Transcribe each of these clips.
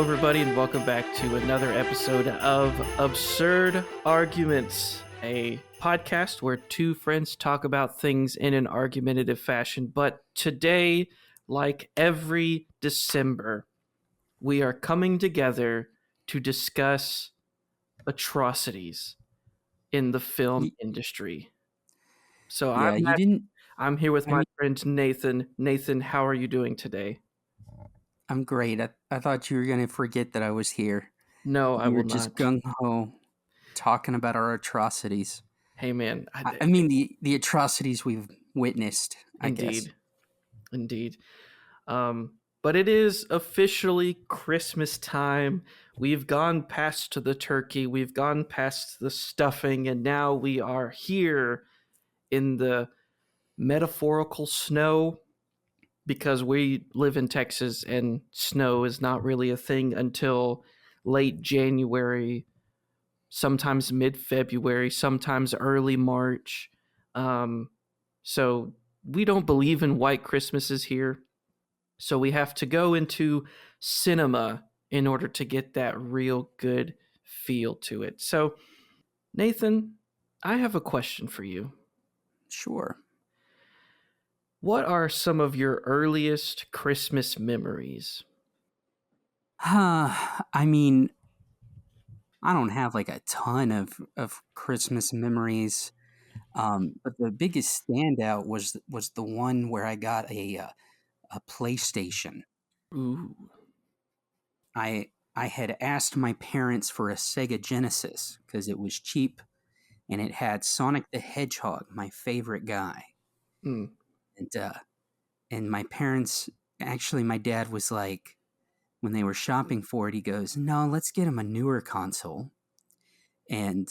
everybody, and welcome back to another episode of Absurd Arguments, a podcast where two friends talk about things in an argumentative fashion. But today, like every December, we are coming together to discuss atrocities in the film industry. So Yeah, you didn't. I'm here with I my mean, friend Nathan. Nathan, how are you doing today? I'm great. I thought you were going to forget that I was here. No, I You were will just not. gung ho talking about our atrocities. Hey, man. I mean the atrocities we've witnessed, I guess. Indeed. But it is officially Christmas time. We've gone past the turkey, we've gone past the stuffing, and now we are here in the metaphorical snow because we live in Texas and snow is not really a thing until late January, sometimes mid-February, sometimes early March. So we don't believe in white Christmases here. So we have to go into cinema in order to get that real good feel to it. So, Nathan, I have a question for you. Sure. What are some of your earliest Christmas memories? I mean, I don't have like a ton of Christmas memories. But the biggest standout was the one where I got a PlayStation. Ooh. I had asked my parents for a Sega Genesis because it was cheap and it had Sonic the Hedgehog, my favorite guy. Mm. And my parents, actually, my dad was like, when they were shopping for it, he goes, "No, let's get him a newer console." And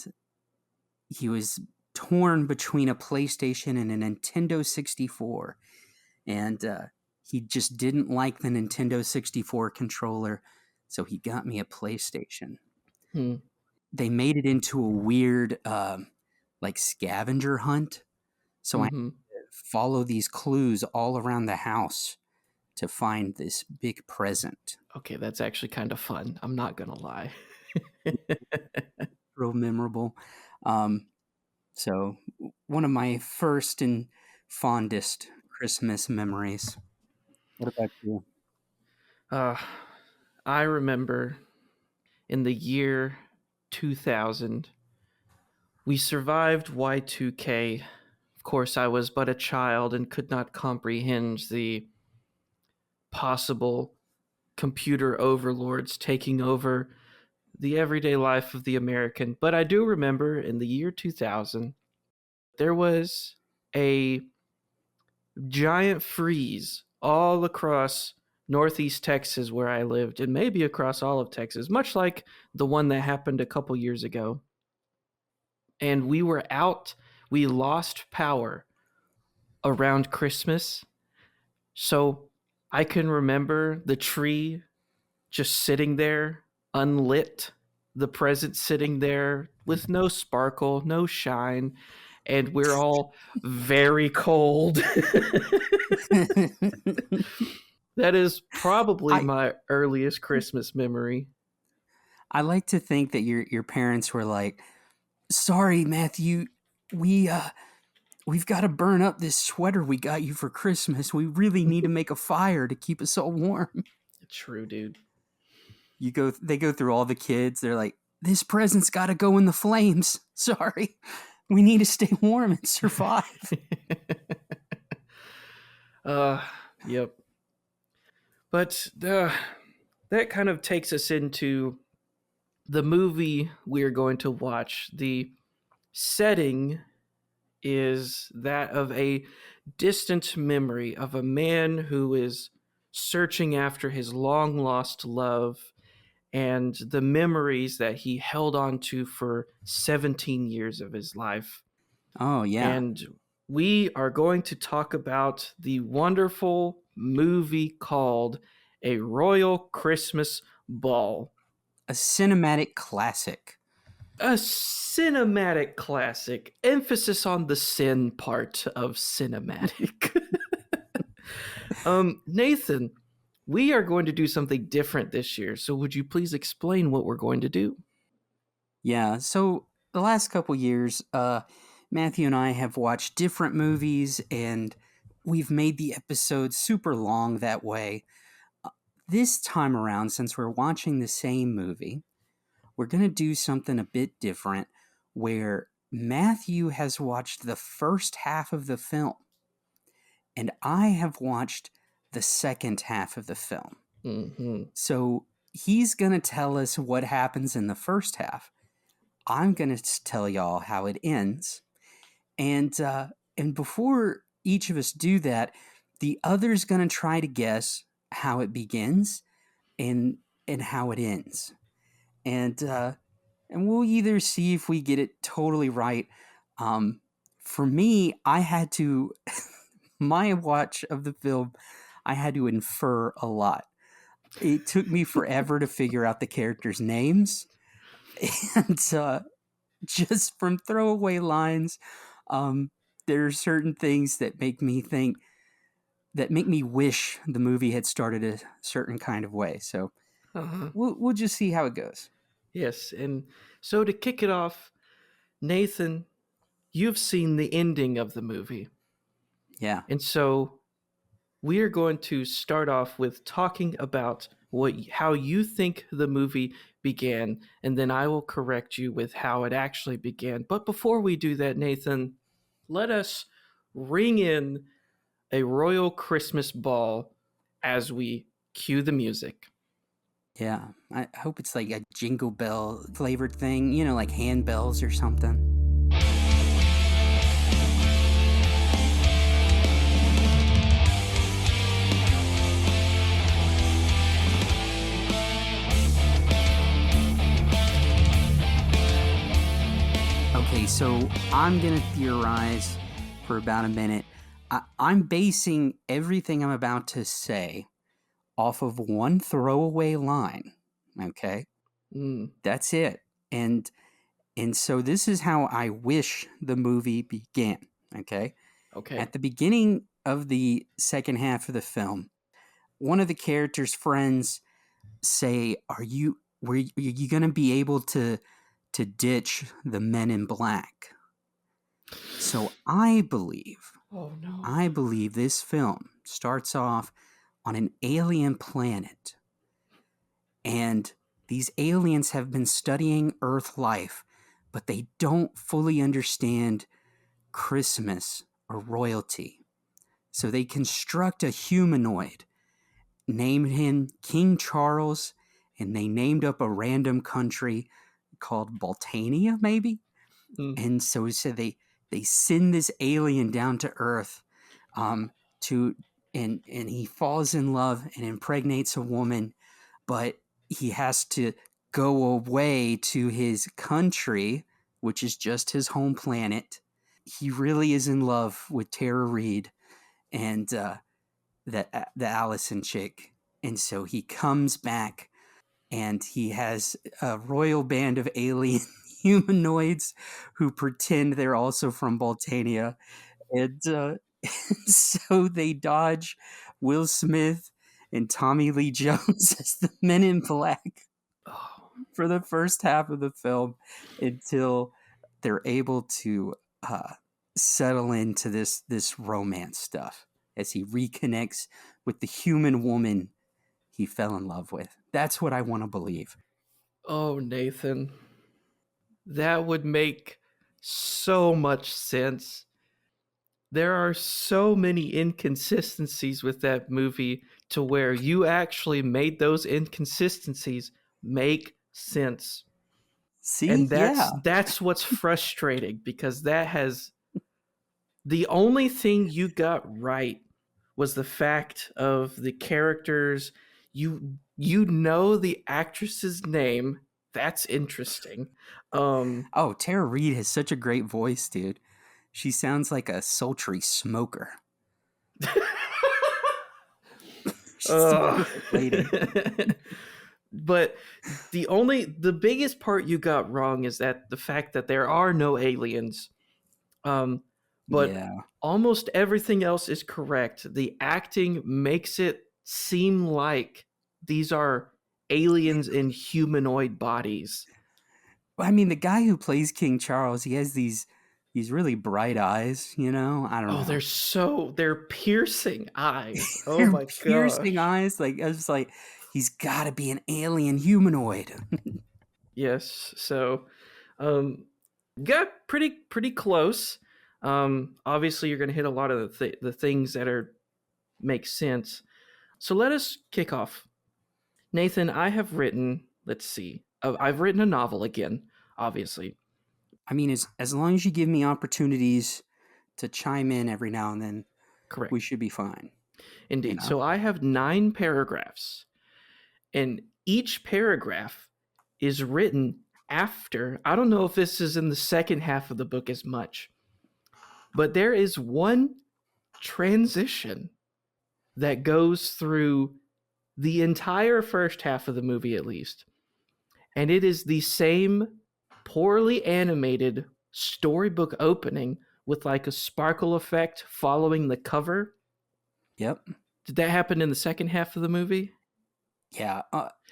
he was torn between a PlayStation and a Nintendo 64, and he just didn't like the Nintendo 64 controller, so he got me a PlayStation. Hmm. They made it into a weird like scavenger hunt, so I Mm-hmm. follow these clues all around the house to find this big present. Okay, that's actually kind of fun. I'm not going to lie. Real memorable. So one of my first and fondest Christmas memories. What about you? I remember in the year 2000, we survived Y2K. Of course, I was but a child and could not comprehend the possible computer overlords taking over the everyday life of the American. But I do remember in the year 2000, there was a giant freeze all across Northeast Texas where I lived, and maybe across all of Texas, much like the one that happened a couple years ago. And we were out, we lost power around Christmas. So I can remember the tree just sitting there, unlit, the present sitting there with no sparkle, no shine, and we're all very cold. That is probably I my earliest Christmas memory. I like to think that your parents were like, "Sorry, Matthew, we've got to burn up this sweater we got you for Christmas. We really need to make a fire to keep us all warm." True, dude. They go through all the kids. They're like, "This present's got to go in the flames. Sorry, we need to stay warm and survive." Yep. But that kind of takes us into the movie we are going to watch. The setting is that of a distant memory of a man who is searching after his long lost love and the memories that he held on to for 17 years of his life. Oh yeah, And we are going to talk about the wonderful movie called A Royal Christmas Ball. a cinematic classic. A cinematic classic. Emphasis on the sin part of cinematic. Nathan, we are going to do something different this year. So would you please explain what we're going to do? Yeah, so the last couple years, Matthew and I have watched different movies, and we've made the episodes super long that way. Uh, This time around, since we're watching the same movie, we're going to do something a bit different where Matthew has watched the first half of the film, and I have watched the second half of the film. Mm-hmm. So he's going to tell us what happens in the first half. I'm going to tell y'all how it ends. And before each of us do that, the other's going to try to guess how it begins and how it ends. And we'll either see if we get it totally right. Um, for me, I had to my watch of the film, I had to infer a lot. It took me forever to figure out the characters' names, and just from throwaway lines, um, there are certain things that make me wish the movie had started a certain kind of way. So Uh-huh. we'll just see how it goes. Yes, and so to kick it off, Nathan, you've seen the ending of the movie. Yeah, And so we are going to start off with talking about how you think the movie began, and then I will correct you with how it actually began. But before we do that, Nathan, let us ring in a royal Christmas ball as we cue the music. yeah. I hope it's like a jingle bell flavored thing, like handbells or something. Okay, so I'm going to theorize for about a minute. I'm basing everything I'm about to say off of one throwaway line. Okay, Mm, that's it. And so this is how I wish the movie began. Okay, okay. at the beginning of the second half of the film, one of the characters' friends say, Were you going to be able to ditch the Men in Black?" So Oh no. I believe this film starts off on an alien planet, and these aliens have been studying Earth life, but they don't fully understand Christmas or royalty. So they construct a humanoid, named him King Charles, and they named up a random country called Baltania, maybe. Mm, And so they send this alien down to Earth, to and he falls in love and impregnates a woman, but he has to go away to his country, which is just his home planet. He really is in love with Tara Reid and the Allison chick, and so he comes back and he has a royal band of alien humanoids who pretend they're also from Baltania, and so they dodge Will Smith and Tommy Lee Jones as the Men in Black oh, for the first half of the film until they're able to settle into this romance stuff as he reconnects with the human woman he fell in love with. That's what I want to believe. oh, Nathan. That would make so much sense. There are so many inconsistencies with that movie to where you actually made those inconsistencies make sense. See, And yeah. that's what's frustrating because that has the only thing you got right was the fact of the characters. You know the actress's name. That's interesting. Um Oh, Tara Reid has such a great voice, dude. She sounds like a sultry smoker. She's a uh, perfect lady. but the biggest part you got wrong is that the fact that there are no aliens. But Yeah. almost everything else is correct. The acting makes it seem like these are aliens in humanoid bodies. I mean, the guy who plays King Charles, he has these really bright eyes. I don't Oh, know. they're piercing eyes. Oh They're my piercing gosh. eyes. Like I was just like, he's got to be an alien humanoid. Yes. So, um, got pretty close. Obviously, you're going to hit a lot of the things that are make sense. So let us kick off. Nathan, I have written. Let's see. I've written a novel again. Obviously, I mean, as long as you give me opportunities to chime in every now and then, we correct. should be fine. You Indeed. know? So I have 9 paragraphs, and each paragraph is written after. I don't know if this is in the second half of the book as much, but there is one transition that goes through the entire first half of the movie, at least. And it is the same poorly animated storybook opening with like a sparkle effect following the cover. Yep. Did that happen in the second half of the movie? Yeah.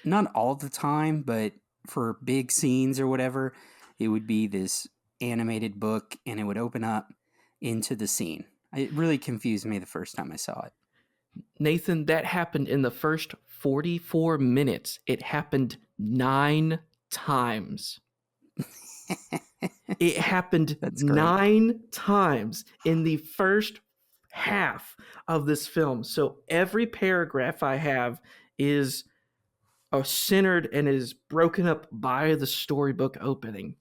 Not all the time, but for big scenes or whatever, it would be this animated book, and it would open up into the scene. It really confused me the first time I saw it. Nathan, that happened in the first 44 minutes. It happened 9 times. It happened That's great. 9 times in the first half of this film. So every paragraph I have is centered and is broken up by the storybook opening.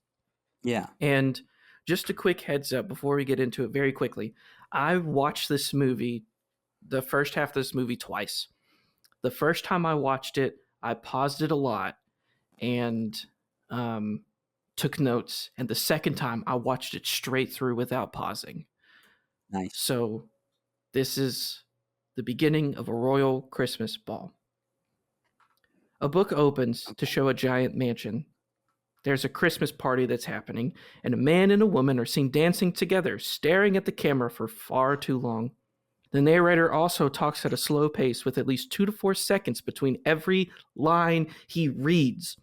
Yeah. And just a quick heads up before we get into it very quickly. I watched this movie, the first half of this movie, twice. The first time I watched it, I paused it a lot and took notes. And the second time, I watched it straight through without pausing. Nice. So this is the beginning of a royal Christmas ball. A book opens to show a giant mansion. There's a Christmas party that's happening, and a man and a woman are seen dancing together, staring at the camera for far too long. The narrator also talks at a slow pace with at least 2 to 4 seconds between every line he reads.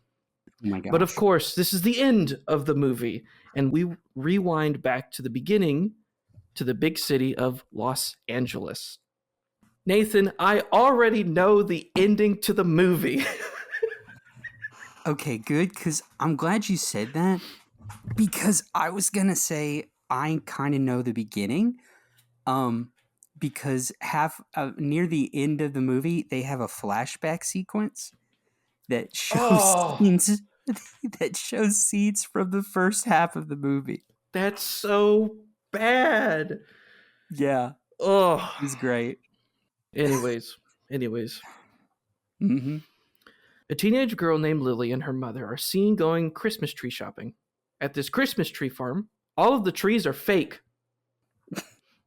Oh my But of gosh. course, this is the end of the movie, and we rewind back to the beginning to the big city of Los Angeles. Nathan, I already know the ending to the movie. Okay, good, because I'm glad you said that, because I was going to say I kind of know the beginning. Because near the end of the movie, they have a flashback sequence that shows Oh, scenes that shows scenes from the first half of the movie. that's so bad. Yeah, Oh. it was great. Anyways. Mm-hmm. A teenage girl named Lily and her mother are seen going Christmas tree shopping. At this Christmas tree farm, all of the trees are fake.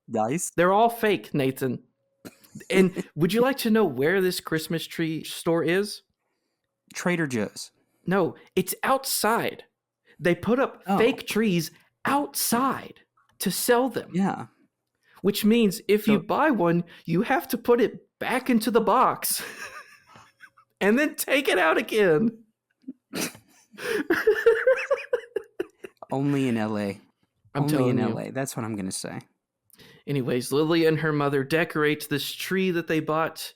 Nice. They're all fake, Nathan. And would you like to know where this Christmas tree store is? Trader Joe's. No, it's outside. They put up fake trees outside to sell them. Yeah. Which means if you So buy one, you have to put it back into the box and then take it out again. only in LA. I'm Only telling in you. LA. That's what I'm gonna say. Anyways, Lily and her mother decorate this tree that they bought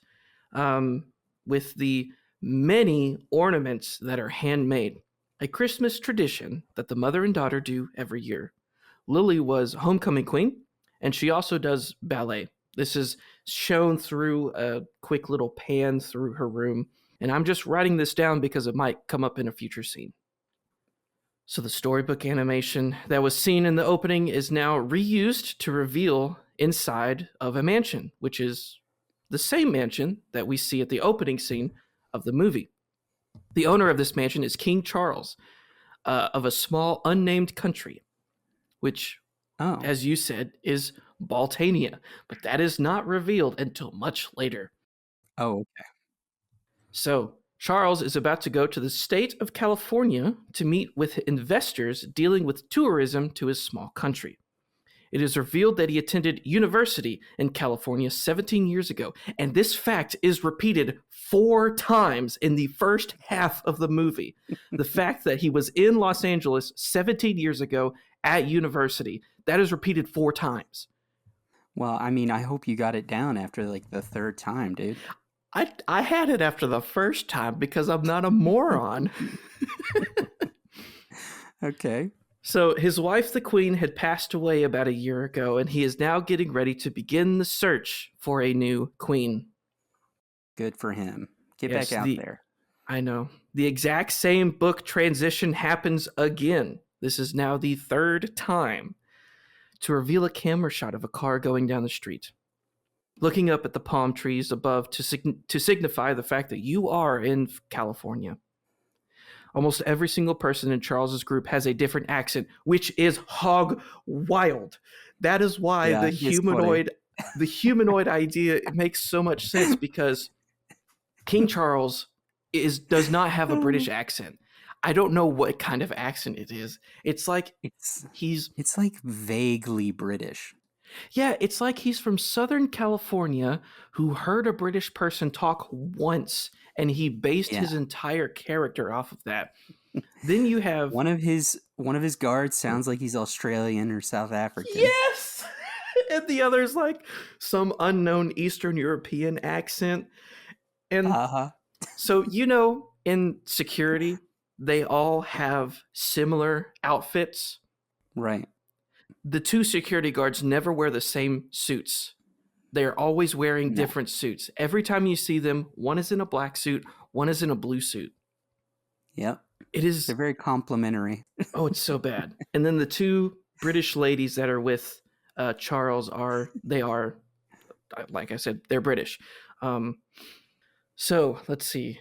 with the many ornaments that are handmade, a Christmas tradition that the mother and daughter do every year. Lily was homecoming queen, and she also does ballet. This is shown through a quick little pan through her room, and I'm just writing this down because it might come up in a future scene. So the storybook animation that was seen in the opening is now reused to reveal inside of a mansion, which is the same mansion that we see at the opening scene of the movie. The owner of this mansion is King Charles of a small unnamed country, which, as you said, is Baltania, but that is not revealed until much later. Oh, okay. So Charles is about to go to the state of California to meet with investors dealing with tourism to his small country. It is revealed that he attended university in California 17 years ago, and this fact is repeated 4 times in the first half of the movie. The fact that he was in Los Angeles 17 years ago at university, that is repeated 4 times. Well, I mean, I hope you got it down after like the third time, dude. I had it after the first time because I'm not a moron. Okay. So his wife, the queen, had passed away about a year ago, and he is now getting ready to begin the search for a new queen. Good for him. Get Yes, back out there. I know. The exact same book transition happens again. This is now the 3rd time to reveal a camera shot of a car going down the street, looking up at the palm trees above to signify the fact that you are in California. Almost every single person in Charles's group has a different accent, which is hog wild. That is why Yeah, the it's funny. humanoid idea, it makes so much sense, because King Charles does not have a British accent. I don't know what kind of accent it is. It's like It's like vaguely British. yeah, it's like he's from Southern California who heard a British person talk once, and he based Yeah. his entire character off of that. Then you have One of his guards sounds like he's Australian or South African. yes, and the other's like some unknown Eastern European accent. And Uh-huh. so, in security, they all have similar outfits. Right. The 2 security guards never wear the same suits. They're always wearing No. different suits. Every time you see them, one is in a black suit, one is in a blue suit. Yep. They're very complimentary. Oh, it's so bad. And then the 2 British ladies that are with Charles they are, like I said, they're British. So let's see.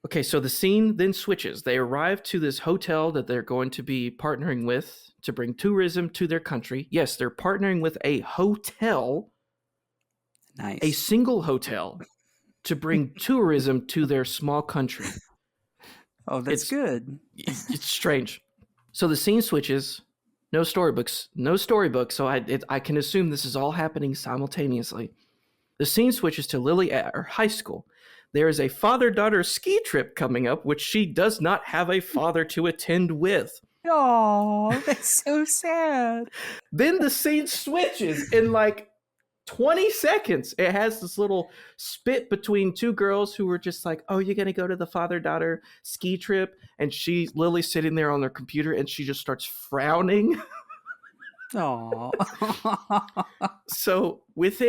Okay, so the scene then switches. They arrive to this hotel that they're going to be partnering with to bring tourism to their country. Yes, they're partnering with a hotel, Nice. a single hotel, to bring tourism to their small country. Oh, that's good. It's strange. So the scene switches. No storybooks. So I can assume this is all happening simultaneously. The scene switches to Lily at her high school. There is a father-daughter ski trip coming up, which she does not have a father to attend with. Oh, that's so sad. Then the scene switches in like 20 seconds. It has this little spit between 2 girls who were just like, oh, you're going to go to the father-daughter ski trip? And Lily's sitting there on their computer, and she just starts frowning. Oh. So with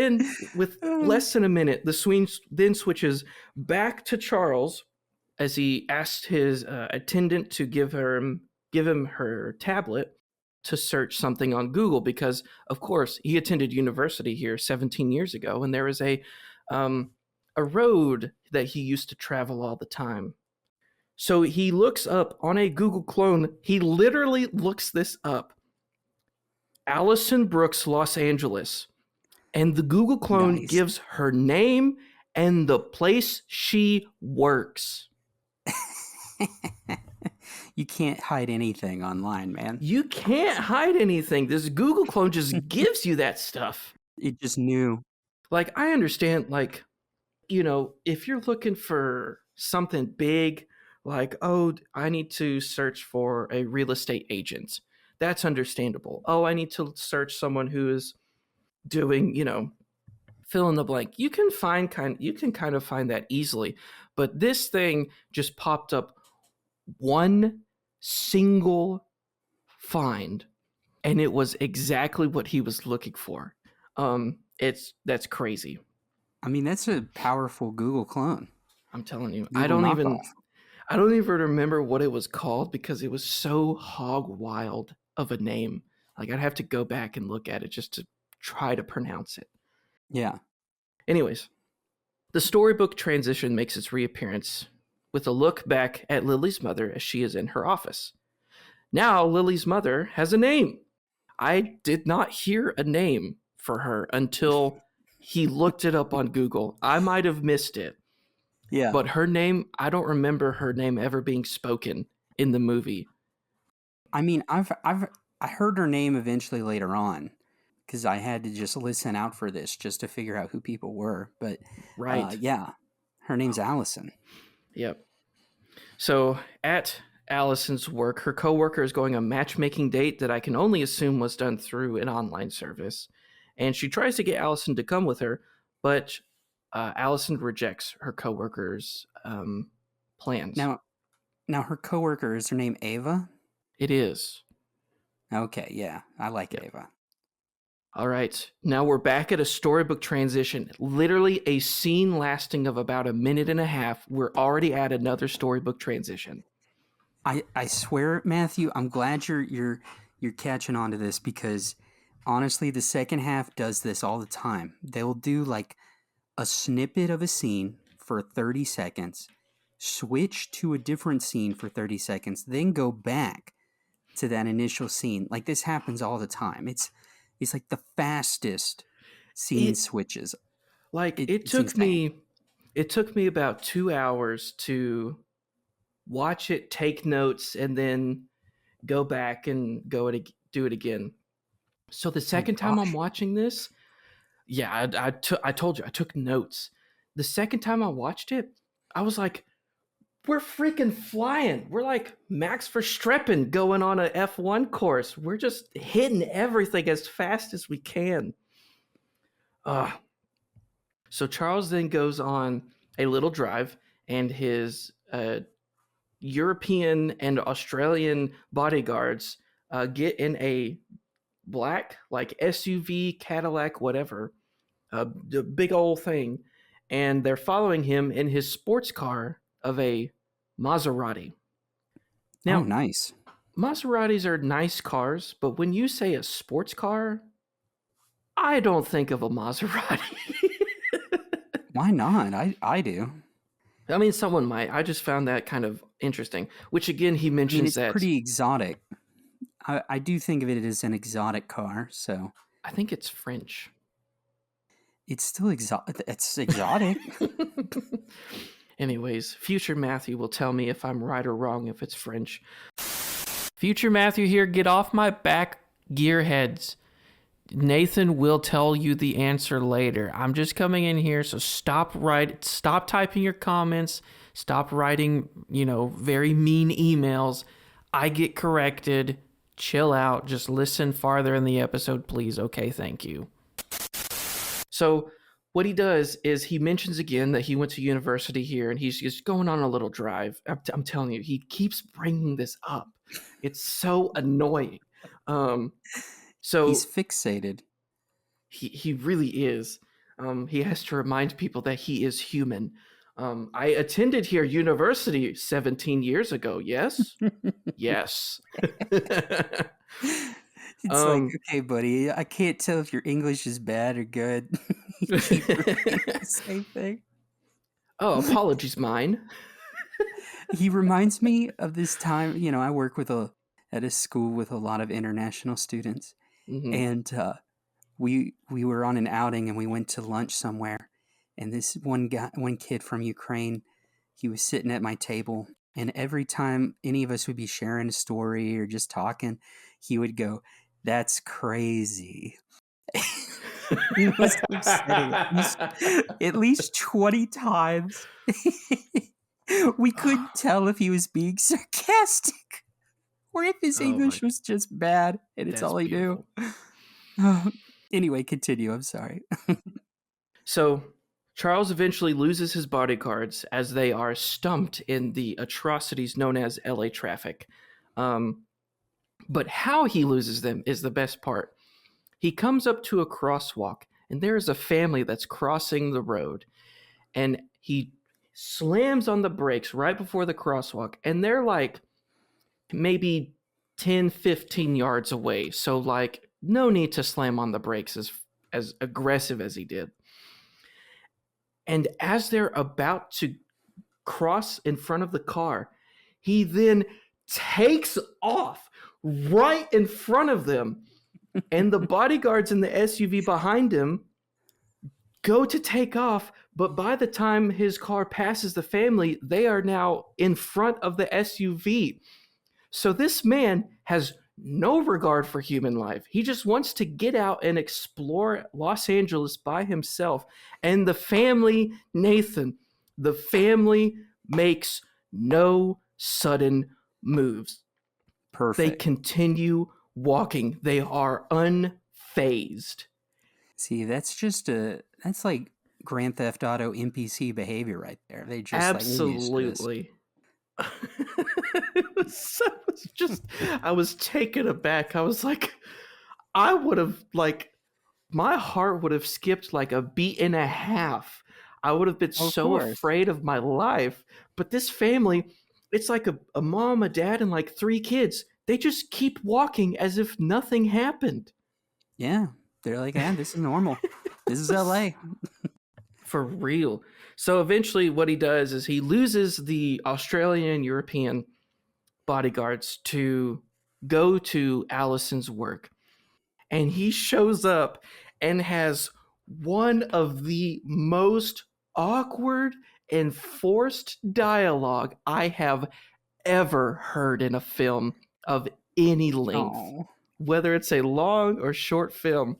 less than a minute, the scene then switches back to Charles as he asked his attendant to give him her tablet to search something on Google, because of course he attended university here 17 years ago, and there is a road that he used to travel all the time. So he looks up on a Google clone. He literally looks this up. Allison Brooks, Los Angeles. And the Google clone gives her name and the place she works. You can't hide anything online, man. You can't hide anything. This Google clone just gives you that stuff. It just knew. Like, I understand, like, if you're looking for something big, like, oh, I need to search for a real estate agent. That's understandable. Oh, I need to search someone who is doing, fill in the blank. You can kind of find that easily. But this thing just popped up one single find, and it was exactly what he was looking for. That's crazy. I mean, that's a powerful Google clone. I'm telling you. Google I don't knockoff. even remember what it was called, because it was so hog wild of a name. Like, I'd have to go back and look at it just to try to pronounce it. Yeah. Anyways, the storybook transition makes its reappearance with a look back at Lily's mother as she is in her office. Now, Lily's mother has a name. I did not hear a name for her until he looked it up on Google. I might have missed it. Yeah. But her name, I don't remember her name ever being spoken in the movie. I mean, I heard her name eventually later on, because I had to just listen out for this just to figure out who people were. But Right. yeah, her name's Allison. Yep. So at Allison's work, her coworker is going on a matchmaking date that I can only assume was done through an online service. And she tries to get Allison to come with her, but Allison rejects her coworker's plans. Now her coworker, is her name Ava? It is. Okay, yeah, I like Yep. Ava. All right. Now we're back at a storybook transition. Literally a scene lasting of about a minute and a half. We're already at another storybook transition. I swear, Matthew, I'm glad you're catching on to this, because honestly, the second half does this all the time. They'll do like a snippet of a scene for 30 seconds, switch to a different scene for 30 seconds, then go back to that initial scene. Like, this happens all the time. It's like the fastest scene It switches. like It's insane. it took me about 2 hours to watch it, take notes, and then go back and do it again. So the Oh second time I'm gosh. watching this, yeah, I told you I took notes. The second time I watched it, I was like, we're freaking flying. We're like Max Verstappen going on a F1 course. We're just hitting everything as fast as we can. So Charles then goes on a little drive, and his European and Australian bodyguards get in a black, like SUV, Cadillac, whatever, the big old thing, and they're following him in his sports car of a Maserati. Oh, Now, nice. Maseratis are nice cars, but when you say a sports car, I don't think of a Maserati. Why not? I do. I mean, someone might. I just found that kind of interesting. Which again, he I mean, mentions it's that pretty exotic. I do think of it as an exotic car, so I think it's French. it's still it's exotic. Anyways, future Matthew will tell me if I'm right or wrong if it's French. Future Matthew here, get off my back, gearheads. Nathan will tell you the answer later. I'm just coming in here, so stop typing your comments, stop writing, very mean emails. I get corrected. Chill out. Just listen farther in the episode, please. Okay, thank you. So what he does is he mentions again that he went to university here, and he's just going on a little drive. I'm telling you, he keeps bringing this up. It's so annoying. So He's fixated. he really is. He has to remind people that he is human. I attended here university 17 years ago. Yes, yes. It's like, okay, buddy, I can't tell if your English is bad or good. You keep repeating the same thing. Oh, apologies, mine. He reminds me of this time. I work at a school with a lot of international students, Mm-hmm. and we were on an outing, and we went to lunch somewhere, and this one kid from Ukraine, he was sitting at my table, and every time any of us would be sharing a story or just talking, he would go, "That's crazy." He must have said it at least 20 times. We couldn't tell if he was being sarcastic or if his English was just bad and it's That's all he beautiful. knew. Anyway, continue. I'm sorry. So Charles eventually loses his bodyguards as they are stumped in the atrocities known as LA traffic. But how he loses them is the best part. He comes up to a crosswalk, and there is a family that's crossing the road, and he slams on the brakes right before the crosswalk, and they're like maybe 10, 15 yards away. So like no need to slam on the brakes as aggressive as he did. And as they're about to cross in front of the car, he then takes off right in front of them. And the bodyguards in the SUV behind him go to take off. But by the time his car passes the family, they are now in front of the SUV. So this man has no regard for human life. He just wants to get out and explore Los Angeles by himself. And the family, Nathan, the family makes no sudden moves. They Perfect. continue walking. They are unfazed. See, that's like Grand Theft Auto NPC behavior right there. They just like, we're used to this. Absolutely. It was just, I was taken aback. I was like, I would have, like, my heart would have skipped like a beat and a half. I would have been Oh, of so course. afraid of my life. But this family, it's like a mom, a dad, and like 3 kids. They just keep walking as if nothing happened. Yeah. They're like, this is normal. This is LA. For real. So eventually, what he does is he loses the Australian and European bodyguards to go to Allison's work. And he shows up and has one of the most awkward and forced dialogue I have ever heard in a film of any length, Oh. whether it's a long or short film.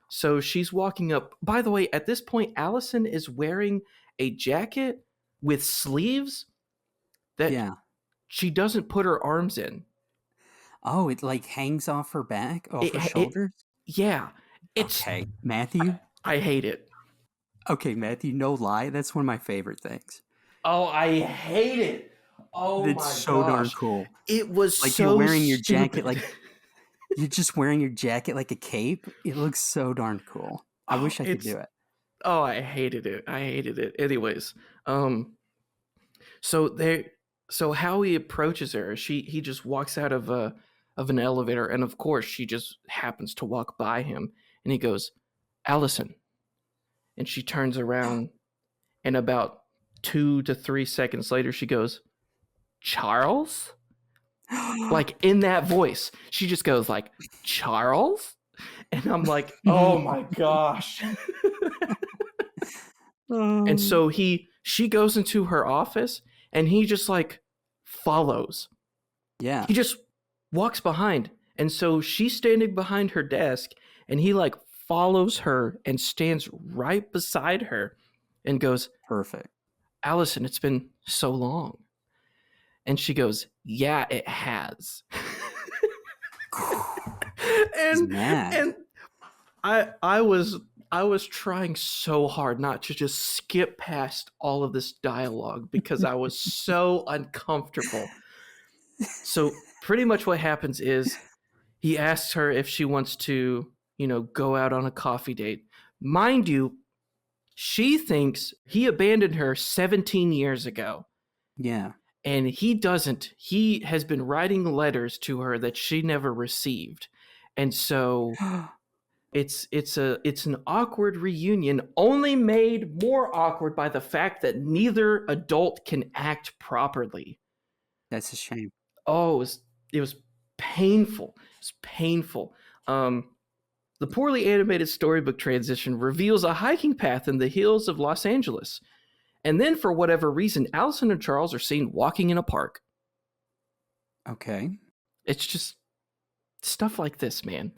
So she's walking up. By the way, at this point, Allison is wearing a jacket with sleeves that Yeah. she doesn't put her arms in. Oh, it like hangs off her back, off her It shoulders? yeah, it's Okay. Matthew? I hate it. Okay, Matthew, no lie. That's one of my favorite things. Oh, I hate it. Oh It's my so darn gosh. cool. It was Like you're so wearing your jacket stupid. like you're just wearing your jacket like a cape. It looks so darn cool. I Oh, wish I could it's do it. oh, I hated it. I hated it. Anyways, so they so how he approaches her, he just walks out of an elevator, and of course she just happens to walk by him, and he goes, "Allison." And she turns around, and about 2 to 3 seconds later she goes, "Charles?" Like in that voice. She just goes like, "Charles?" And I'm like, "Oh my gosh." And Oh, so she goes into her office, and he just like follows. yeah, He just walks behind. And so she's standing behind her desk, and he like follows her and stands right beside her and goes, perfect. "Allison, it's been so long." And she goes, "Yeah, it has." He's and mad. and I was trying so hard not to just skip past all of this dialogue because I was so uncomfortable. So pretty much what happens is he asks her if she wants to, go out on a coffee date. Mind you, she thinks he abandoned her 17 years ago. Yeah. And he doesn't. He has been writing letters to her that she never received. And so it's an awkward reunion, only made more awkward by the fact that neither adult can act properly. That's a shame. Oh, it was painful. It's painful. The poorly animated storybook transition reveals a hiking path in the hills of Los Angeles. And then, for whatever reason, Allison and Charles are seen walking in a park. Okay. It's just stuff like this, man.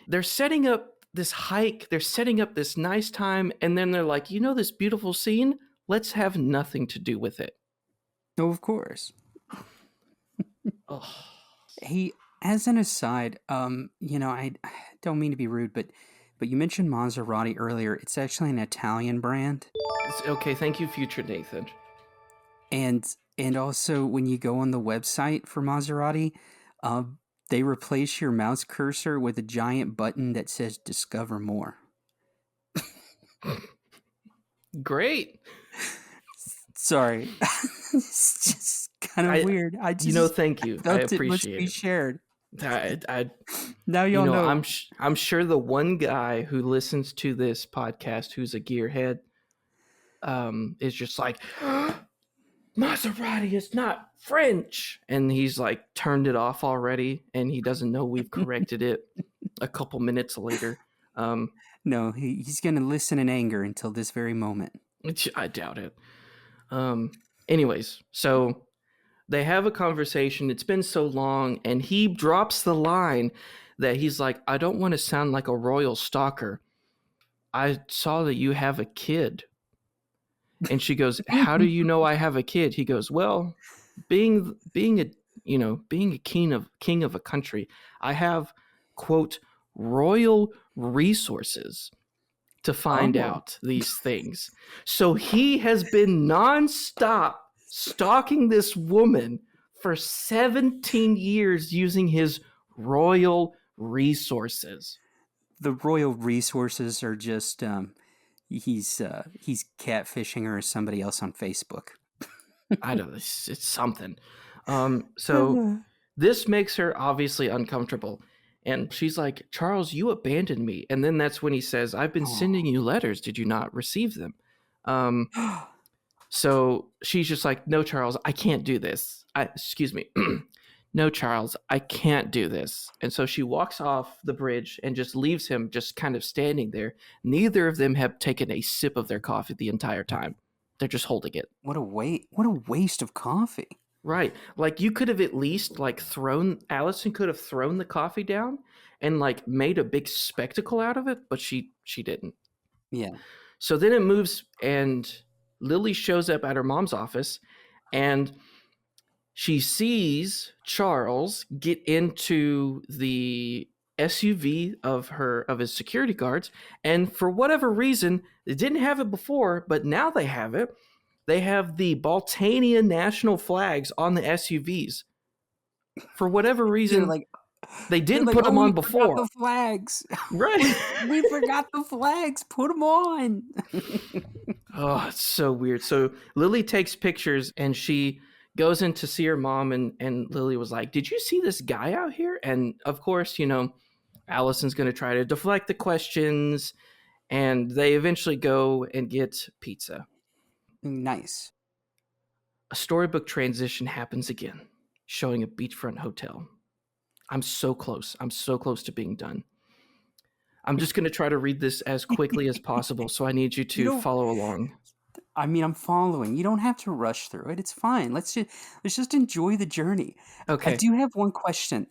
They're setting up this hike, they're setting up this nice time, and then they're like, this beautiful scene? Let's have nothing to do with it. Oh, of course. Oh, Hey, as an aside, I don't mean to be rude, but you mentioned Maserati earlier. It's actually an Italian brand, okay, thank you, future Nathan. and also when you go on the website for Maserati, uh, they replace your mouse cursor with a giant button that says "Discover More." Great. Sorry, it's just kind of I, weird. I just thank you. I felt it must appreciate be it. shared. I Now y'all know. I'm sure the one guy who listens to this podcast who's a gearhead is just like, Maserati is not French, and he's like turned it off already, and he doesn't know we've corrected it a couple minutes later. No, he's going to listen in anger until this very moment. I doubt it. Anyways, so They have a conversation. It's been so long, and he drops the line that he's like, I don't want to sound like a royal stalker. I saw that you have a kid. And she goes, how do you know I have a kid? He goes, well, being a being a king of a country, I have, quote, royal resources to find Oh, out these things. So he has been nonstop stalking this woman for 17 years using his royal resources. the royal resources are just he's catfishing her as somebody else on Facebook. I don't know, it's something. So this makes her obviously uncomfortable. And she's like, Charles, you abandoned me. And then that's when he says, I've been sending you letters. Did you not receive them? So she's just like, no, Charles, I can't do this. Excuse me. No, Charles, I can't do this. And so she walks off the bridge and just leaves him just kind of standing there. Neither of them have taken a sip of their coffee the entire time. They're just holding it. What a waste of coffee. Right. Like you could have at least Allison could have thrown the coffee down and like made a big spectacle out of it, but she didn't. Yeah. So then it moves and Lily shows up at her mom's office and she sees Charles get into the SUV of his security guards, and for whatever reason, they didn't have it before, but now they have it. They have the Baltanian national flags on the SUVs. For whatever reason, they didn't put them on before. The flags. Right. We forgot the flags. Put them on. Oh, it's so weird. So Lily takes pictures and she goes in to see her mom, and Lily was like, did you see this guy out here? And of course, Allison's going to try to deflect the questions, and they eventually go and get pizza. Nice. A storybook transition happens again, showing a beachfront hotel. I'm so close. I'm so close to being done. I'm just going to try to read this as quickly as possible, so I need you to follow along. I mean, I'm following. You don't have to rush through it. It's fine. Let's just enjoy the journey. Okay. I do have one question.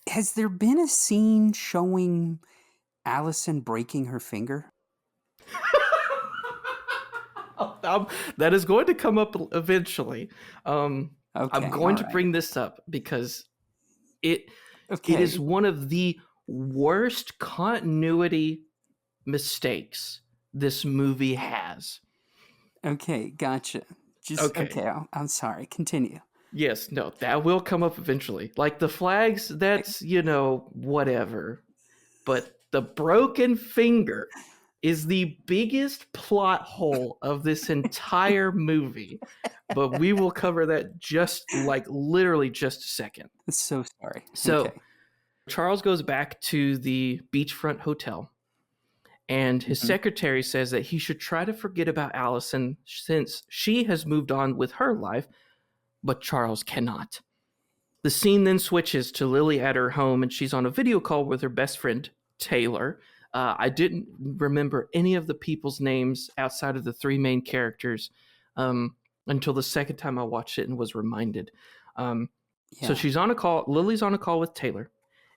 Has there been a scene showing Allison breaking her finger? That is going to come up eventually. I'm going to bring this up because it is one of the worst continuity mistakes this movie has. Okay, gotcha. Okay, I'm sorry. Continue. Yes, no, that will come up eventually. Like the flags, that's, whatever. But the broken finger is the biggest plot hole of this entire movie. But we will cover that literally just a second. So sorry. So Charles goes back to the beachfront hotel. And his secretary says that he should try to forget about Allison since she has moved on with her life, but Charles cannot. The scene then switches to Lily at her home, and she's on a video call with her best friend, Taylor. I didn't remember any of the people's names outside of the three main characters until the second time I watched it and was reminded. So she's on a call. Lily's on a call with Taylor,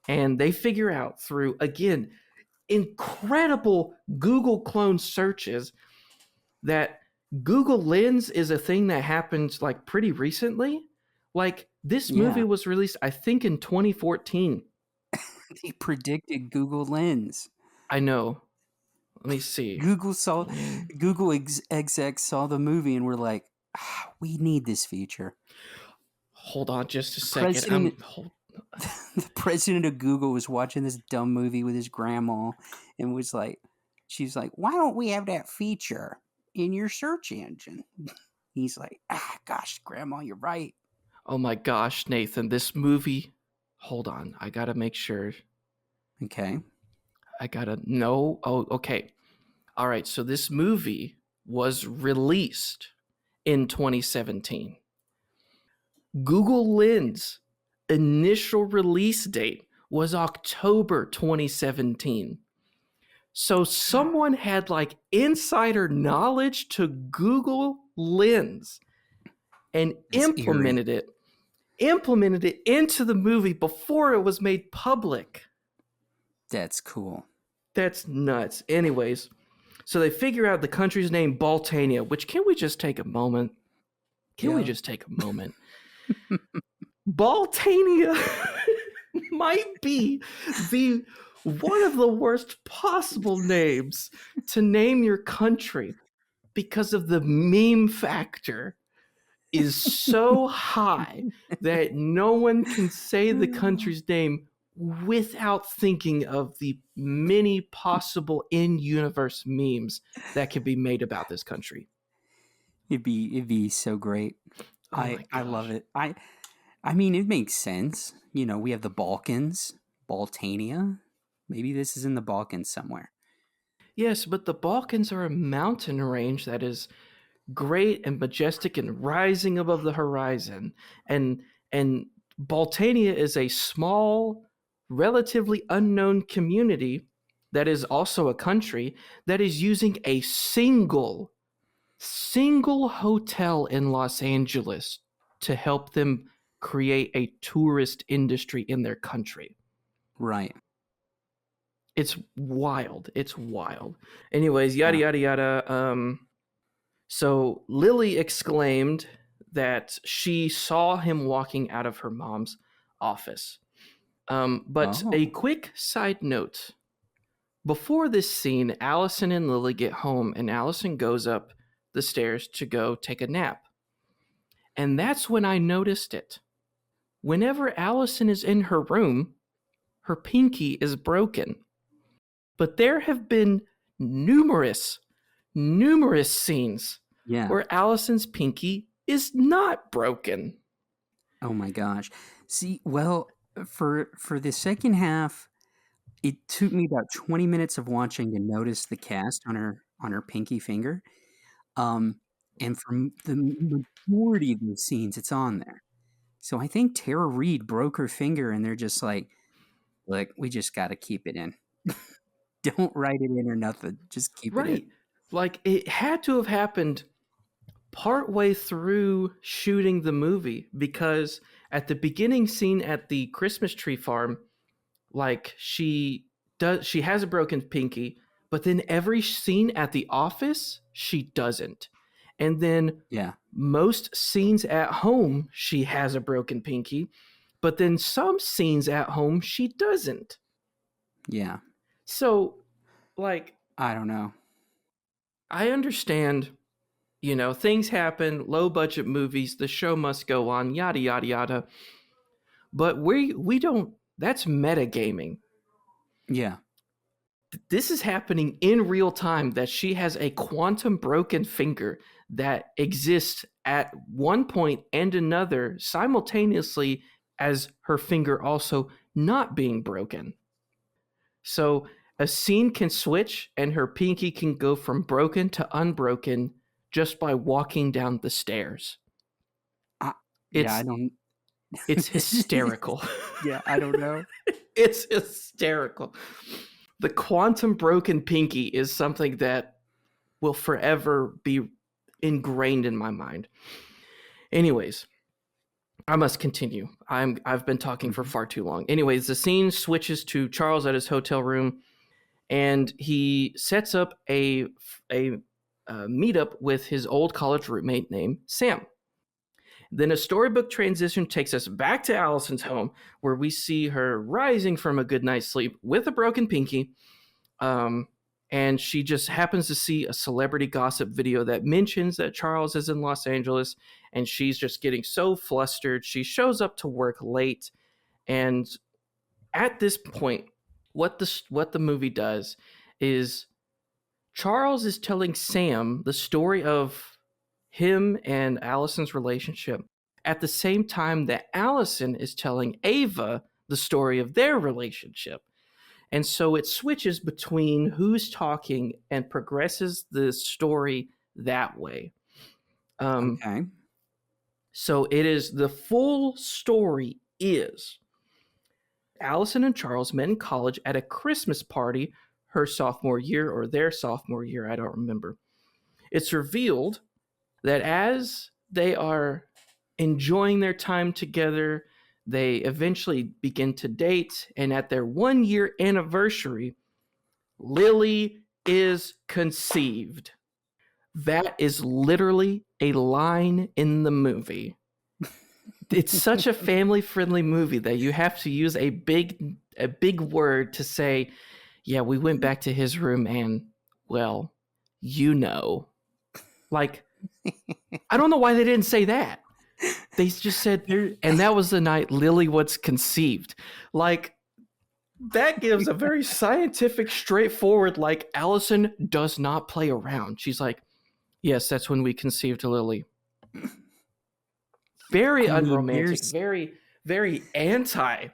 and they figure out through, again, incredible Google clone searches that Google Lens is a thing that happened like pretty recently. Like this movie was released, I think, in 2014. He predicted Google Lens. I know. Let me see. Google execs saw the movie and were like, we need this feature. Hold on just a second. The president of Google was watching this dumb movie with his grandma and she's like, why don't we have that feature in your search engine? He's like, gosh, grandma, you're right. Oh my gosh, Nathan, this movie. Hold on. I got to make sure. Okay. No. Oh, okay. All right. So this movie was released in 2017. Google Lens initial release date was October 2017. So someone had like insider knowledge to Google Lens and That's eerie. implemented it into the movie before it was made public. That's cool. That's nuts. Anyways, so they figure out the country's name, Baltania, which can we just take a moment? Can we Yeah. just take a moment? Baltania might be the one of the worst possible names to name your country because of the meme factor is so high that no one can say the country's name without thinking of the many possible in-universe memes that could be made about this country. It'd be so great. Oh my I love gosh. it. I mean, it makes sense. You know, we have the Balkans, Baltania. Maybe this is in the Balkans somewhere. Yes, but the Balkans are a mountain range that is great and majestic and rising above the horizon. And Baltania is a small, relatively unknown community that is also a country that is using a single hotel in Los Angeles to help them create a tourist industry in their country. Right. It's wild. It's wild. Anyways, yada Yeah. yada yada. So Lily exclaimed that she saw him walking out of her mom's office. But a Oh. quick side note. Before this scene, Allison and Lily get home, and Allison goes up the stairs to go take a nap. And that's when I noticed it. Whenever Allison is in her room, her pinky is broken. But there have been numerous scenes Yeah. where Allison's pinky is not broken. Oh my gosh. See, well, for the second half, it took me about 20 minutes of watching to notice the cast on her pinky finger. Um, and from the majority of those scenes, it's on there. So I think Tara Reid broke her finger, and they're just like, "Look, we just got to keep it in. Don't write it in or nothing. Just keep it in." Right. Like it had to have happened partway through shooting the movie because at the beginning scene at the Christmas tree farm, like she has a broken pinky, but then every scene at the office she doesn't. And then Yeah, most scenes at home she has a broken pinky, but then some scenes at home she doesn't. yeah. So like I don't know. I understand, things happen, low budget movies, the show must go on, yada yada yada. But we don't that's metagaming. Yeah, This is happening in real time that she has a quantum broken finger that exists at one point and another simultaneously as her finger also not being broken. So a scene can switch and her pinky can go from broken to unbroken just by walking down the stairs. I, yeah. I It's don't. it's hysterical. Yeah, I don't know. It's hysterical. The quantum broken pinky is something that will forever be ingrained in my mind. Anyways, I must continue. I've been talking for Mhm. far too long. Anyways, the scene switches to Charles at his hotel room, and he sets up a meetup with his old college roommate named Sam. Then a storybook transition takes us back to Allison's home, where we see her rising from a good night's sleep with a broken pinky. Um, and she just happens to see a celebrity gossip video that mentions that Charles is in Los Angeles, and she's just getting so flustered. She shows up to work late, and at this point, what the movie does is Charles is telling Sam the story of him and Allison's relationship at the same time that Allison is telling Ava the story of their relationship. And so it switches between who's talking and progresses the story that way. Um, Okay. so it is the full story is Allison and Charles met in college at a Christmas party her sophomore year or their sophomore year, I don't remember. It's revealed that as they are enjoying their time together. They eventually begin to date, and at their 1 year anniversary, Lily is conceived. That is literally a line in the movie. It's such a family-friendly movie that you have to use a big word to say, yeah, we went back to his room and, well, you know. Like, I don't know why they didn't say that. They just said, and that was the night Lily was conceived. Like, that gives a very scientific, straightforward, like, Allison does not play around. She's like, yes, that's when we conceived Lily. Very I mean, unromantic, there's very, very anti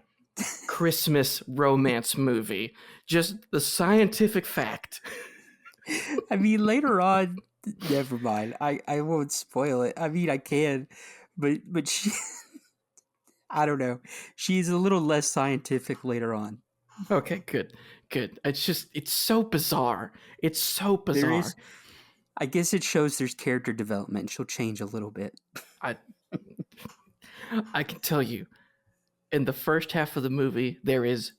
Christmas romance movie. Just the scientific fact. I mean, later on, never mind. I won't spoil it. I mean, I can, but she, I don't know. She's a little less scientific later on. Okay, good, good. It's so bizarre. It's so There bizarre. is, I guess, it shows there's character development. She'll change a little bit. I I can tell you, in the first half of the movie, there is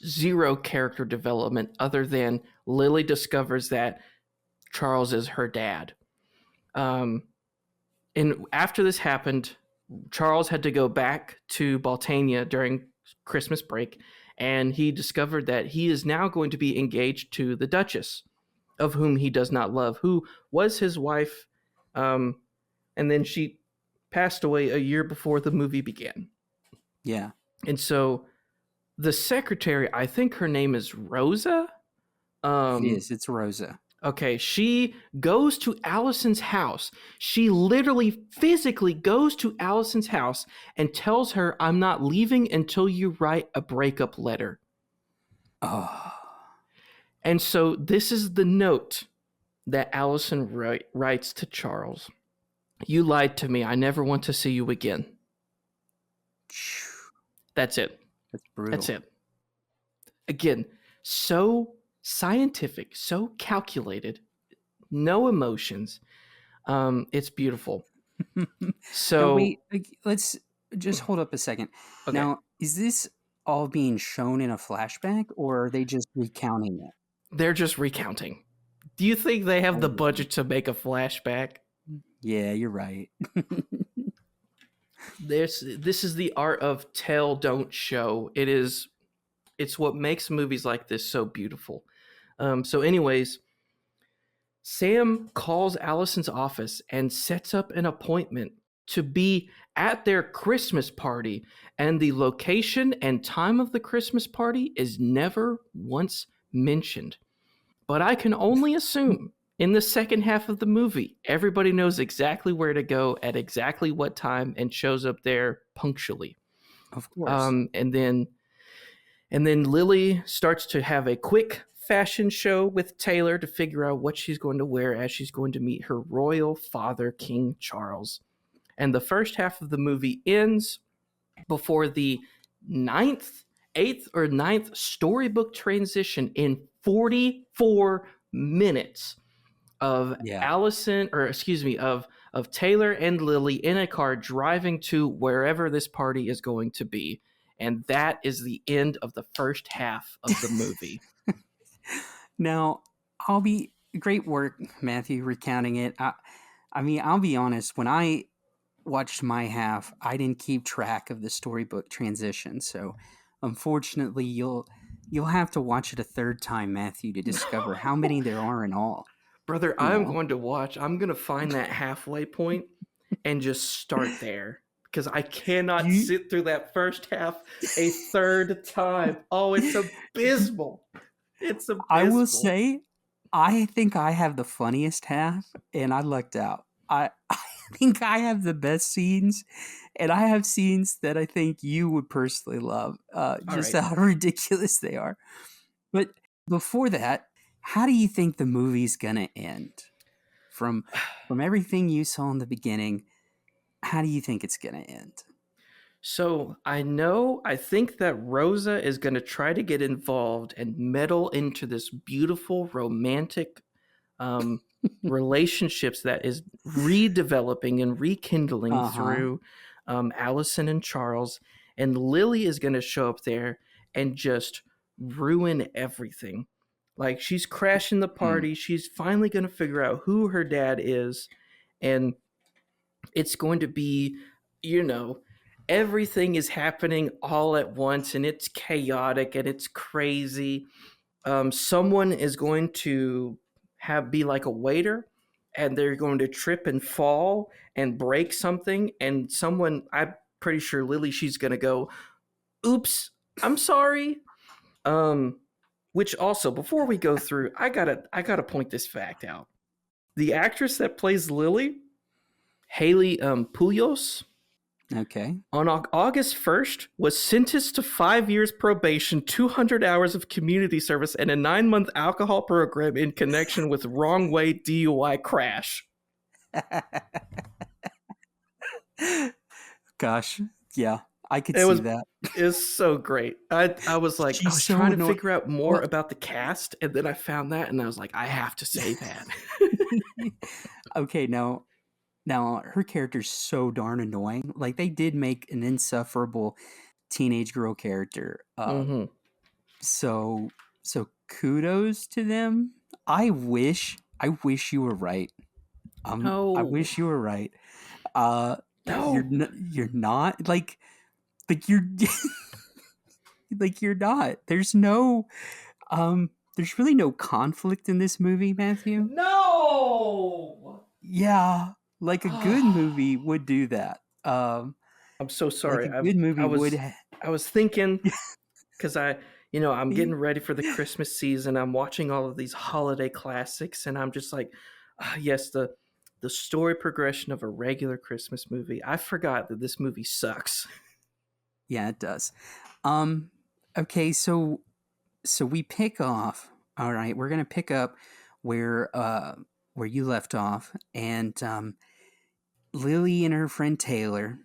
zero character development other than Lily discovers that Charles is her dad. And after this happened, Charles had to go back to Baltania during Christmas break, and he discovered that he is now going to be engaged to the Duchess, of whom he does not love, who was his wife, and then she passed away a year before the movie began. Yeah. And so the secretary, I think her name is Rosa. It is. It's Rosa. Okay, she goes to Allison's house. She literally physically goes to Allison's house and tells her, I'm not leaving until you write a breakup letter. Oh. And so this is the note that Allison writes to Charles. You lied to me. I never want to see you again. That's it. That's brutal. That's it. Again, so scientific, so calculated, no emotions. It's beautiful. So now, wait, let's just hold up a second. Okay. Now, is this all being shown in a flashback, or are they just recounting it? They're just recounting. Do you think they have the Oh. budget to make a flashback? Yeah, you're right. This is the art of tell, don't show. It's what makes movies like this so beautiful. So anyways, Sam calls Allison's office and sets up an appointment to be at their Christmas party, and the location and time of the Christmas party is never once mentioned. But I can only assume in the second half of the movie, everybody knows exactly where to go at exactly what time and shows up there punctually. Of course. And then Lily starts to have a quick fashion show with Taylor to figure out what she's going to wear as she's going to meet her royal father, King Charles. And the first half of the movie ends before the eighth or ninth storybook transition in 44 minutes of of Taylor and Lily in a car driving to wherever this party is going to be. And that is the end of the first half of the movie. Now, great work, Matthew, recounting it. I mean, I'll be honest, when I watched my half, I didn't keep track of the storybook transition. So unfortunately, you'll have to watch it a third time, Matthew, to discover how many there are in all. Brother, I'm going to find that halfway point and just start there, because I cannot sit through that first half a third time. Oh, it's abysmal. It's abysmal. I will say, I think I have the funniest half, and I lucked out. I think I have the best scenes, and I have scenes that I think you would personally love, just how ridiculous they are. But before that, how do you think the movie's gonna end? From everything you saw in the beginning, how do you think it's gonna end? So I think that Rosa is going to try to get involved and meddle into this beautiful romantic relationships that is redeveloping and rekindling through Allison and Charles, and Lily is going to show up there and just ruin everything. Like she's crashing the Mm. party. She's finally going to figure out who her dad is, and it's going to be, you know, everything is happening all at once, and it's chaotic and it's crazy. Someone is going to be like a waiter, and they're going to trip and fall and break something, and someone, I'm pretty sure Lily, she's going to go, oops, I'm sorry. um which also, before we go through, I gotta point this fact out. The actress that plays Lily, Haley Puyos, Okay. on August 1st was sentenced to 5 years probation, 200 hours of community service, and a 9-month alcohol program in connection with wrong way DUI crash. Gosh, yeah, I could It see was that. is so great. I was like, I She's was so trying to annoying. figure out more Well, about the cast, and then I found that, and I was like, I have to say that. okay, now her character's so darn annoying. Like they did make an insufferable teenage girl character. Mm-hmm. So so kudos to them. I wish you were right. I No, wish you were right. Uh, no, you're not like you're like you're not. There's really no conflict in this movie, Matthew. no. Yeah, like a good movie would do that. I'm so Like sorry. a good I movie would. was I was thinking, because I'm getting ready for the Yeah, Christmas season. I'm watching all of these holiday classics, and I'm just like, yes, the story progression of a regular Christmas movie. I forgot that this movie sucks. yeah, it does. Um, okay, so we pick off. All right, we're gonna pick up where you left off, and Lily and her friend Taylor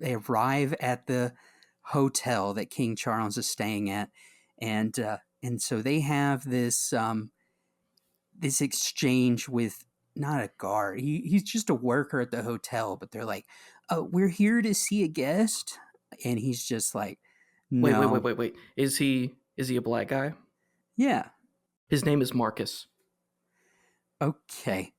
they arrive at the hotel that King Charles is staying at, and so they have this exchange with not a guard. He's just a worker at the hotel, but they're like, "Oh, we're here to see a guest," and he's just like, Wait, wait, wait, "No, wait, wait. Is he a black guy? yeah, His name is Marcus. okay."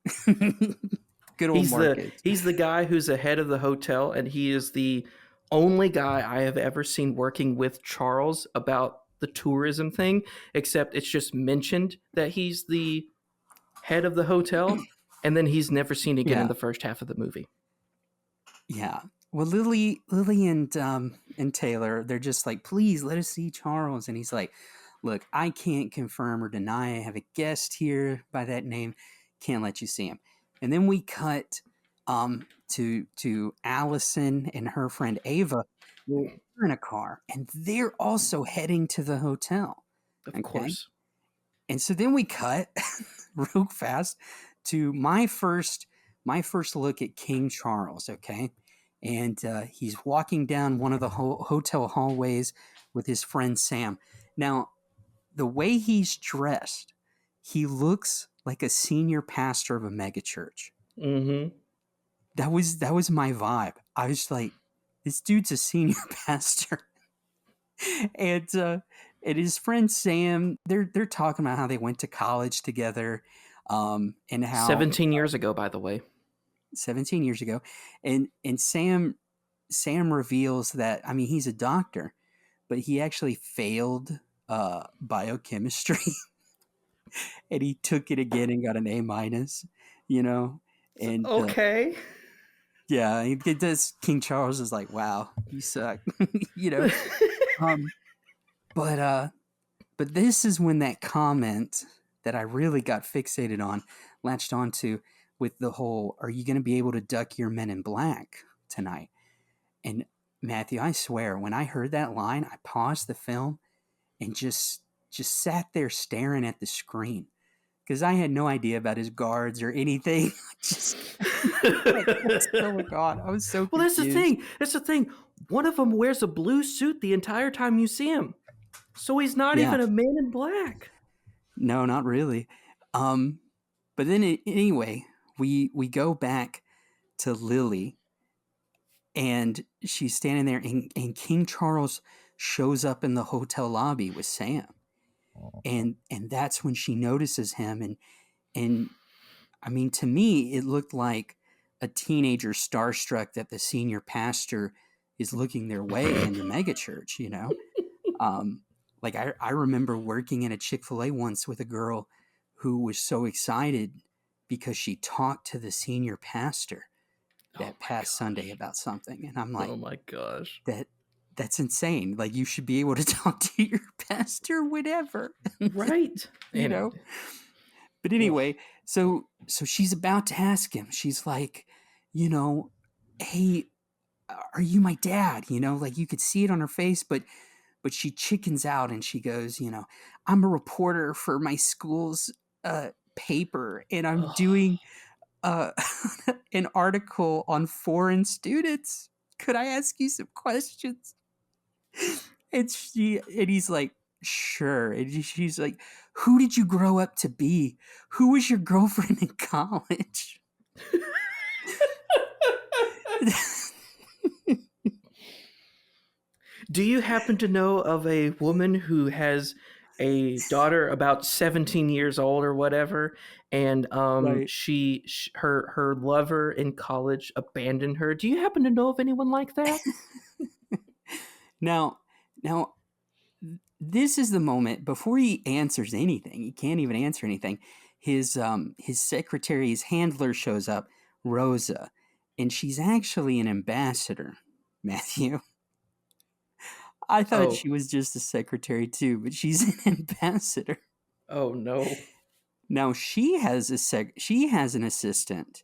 Good old He's the Marcus. he's the guy who's the head of the hotel, and he is the only guy I have ever seen working with Charles about the tourism thing, except it's just mentioned that he's the head of the hotel, and then he's never seen again in Yeah, the first half of the movie. yeah. Well, Lily, and Taylor, they're just like, please let us see Charles, and he's like, look, I can't confirm or deny I have a guest here by that name. Can't let you see him. And then we cut to Allison and her friend Ava. They're in a car, and they're also heading to the hotel. Of Okay, course. and so then we cut real fast to my first look at King Charles. Okay, and he's walking down one of the hotel hallways with his friend Sam. Now, the way he's dressed, he looks like a senior pastor of a megachurch. Mm-hmm. That was my vibe. I was like, this dude's a senior pastor. and and his friend Sam, they're talking about how they went to college together, and how 17 years ago, by the way. 17 years ago, and Sam reveals that, I mean, he's a doctor, but he actually failed biochemistry, and he took it again and got an A minus, you know, and Okay. yeah, he does. King Charles is like, wow, you suck, you know, um, but But this is when that comment that I really got fixated on latched onto, with the whole, are you going to be able to duck your men in black tonight? And Matthew, I swear, when I heard that line, I paused the film and just sat there staring at the screen because I had no idea about his guards or anything. just like, oh my God, I was so Well, that's the confused. thing. That's the thing. One of them wears a blue suit the entire time you see him. So he's not Yeah, even a man in black. no, not really. Um, but then anyway, we go back to Lily, and she's standing there, and King Charles shows up in the hotel lobby with Sam, and that's when she notices him, and I mean, to me, it looked like a teenager starstruck that the senior pastor is looking their way in the megachurch, you know? Um, like, I remember working in a Chick-fil-A once with a girl who was so excited because she talked to the senior pastor Oh that my past Sunday gosh. about something. And I'm Oh like, my gosh. that that's insane. Like, you should be able to talk to your pastor whenever, Right. you And know? But ugh. anyway, so she's about to ask him. She's like, you know, hey, are you my dad? You know, like you could see it on her face, but she chickens out and she goes, you know, I'm a reporter for my school's paper, and I'm Ugh. doing uh, an article on foreign students. Could I ask you some questions? And he's like, sure. And she's like, who did you grow up to be? Who was your girlfriend in college? Do you happen to know of a woman who has a daughter about 17 years old or whatever, and Right. her lover in college abandoned her? Do you happen to know of anyone like that? Now, now, this is the moment before he answers anything. He can't even answer anything. His secretary, his handler shows up, Rosa, and she's actually an ambassador, Matthew. I thought Oh, she was just a secretary too, but she's an ambassador. oh no. Now she has an assistant.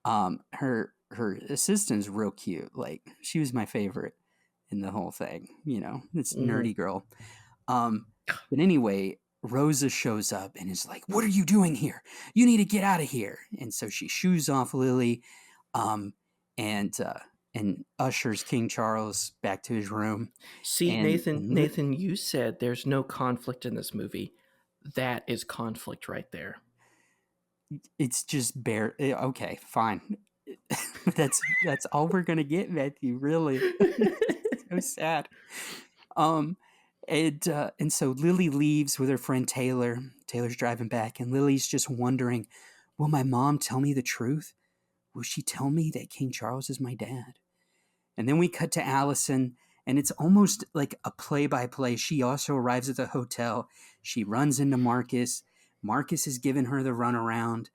Her assistant's real cute. Like, she was my favorite in the whole thing. You know, this Hmm. nerdy girl. But anyway, Rosa shows up and is like, "What are you doing here? You need to get out of here!" And so she shoos off Lily, um, and uh, and ushers King Charles back to his room. See, Nathan, you said there's no conflict in this movie. That is conflict right there. It's just bare. Okay, fine. That's all we're gonna get, Matthew. Really, so sad. Um, and so Lily leaves with her friend Taylor. Taylor's driving back, and Lily's just wondering, will my mom tell me the truth? Will she tell me that King Charles is my dad? And then we cut to Allison, and it's almost like a play by play. She also arrives at the hotel. She runs into Marcus. Marcus is giving her the runaround.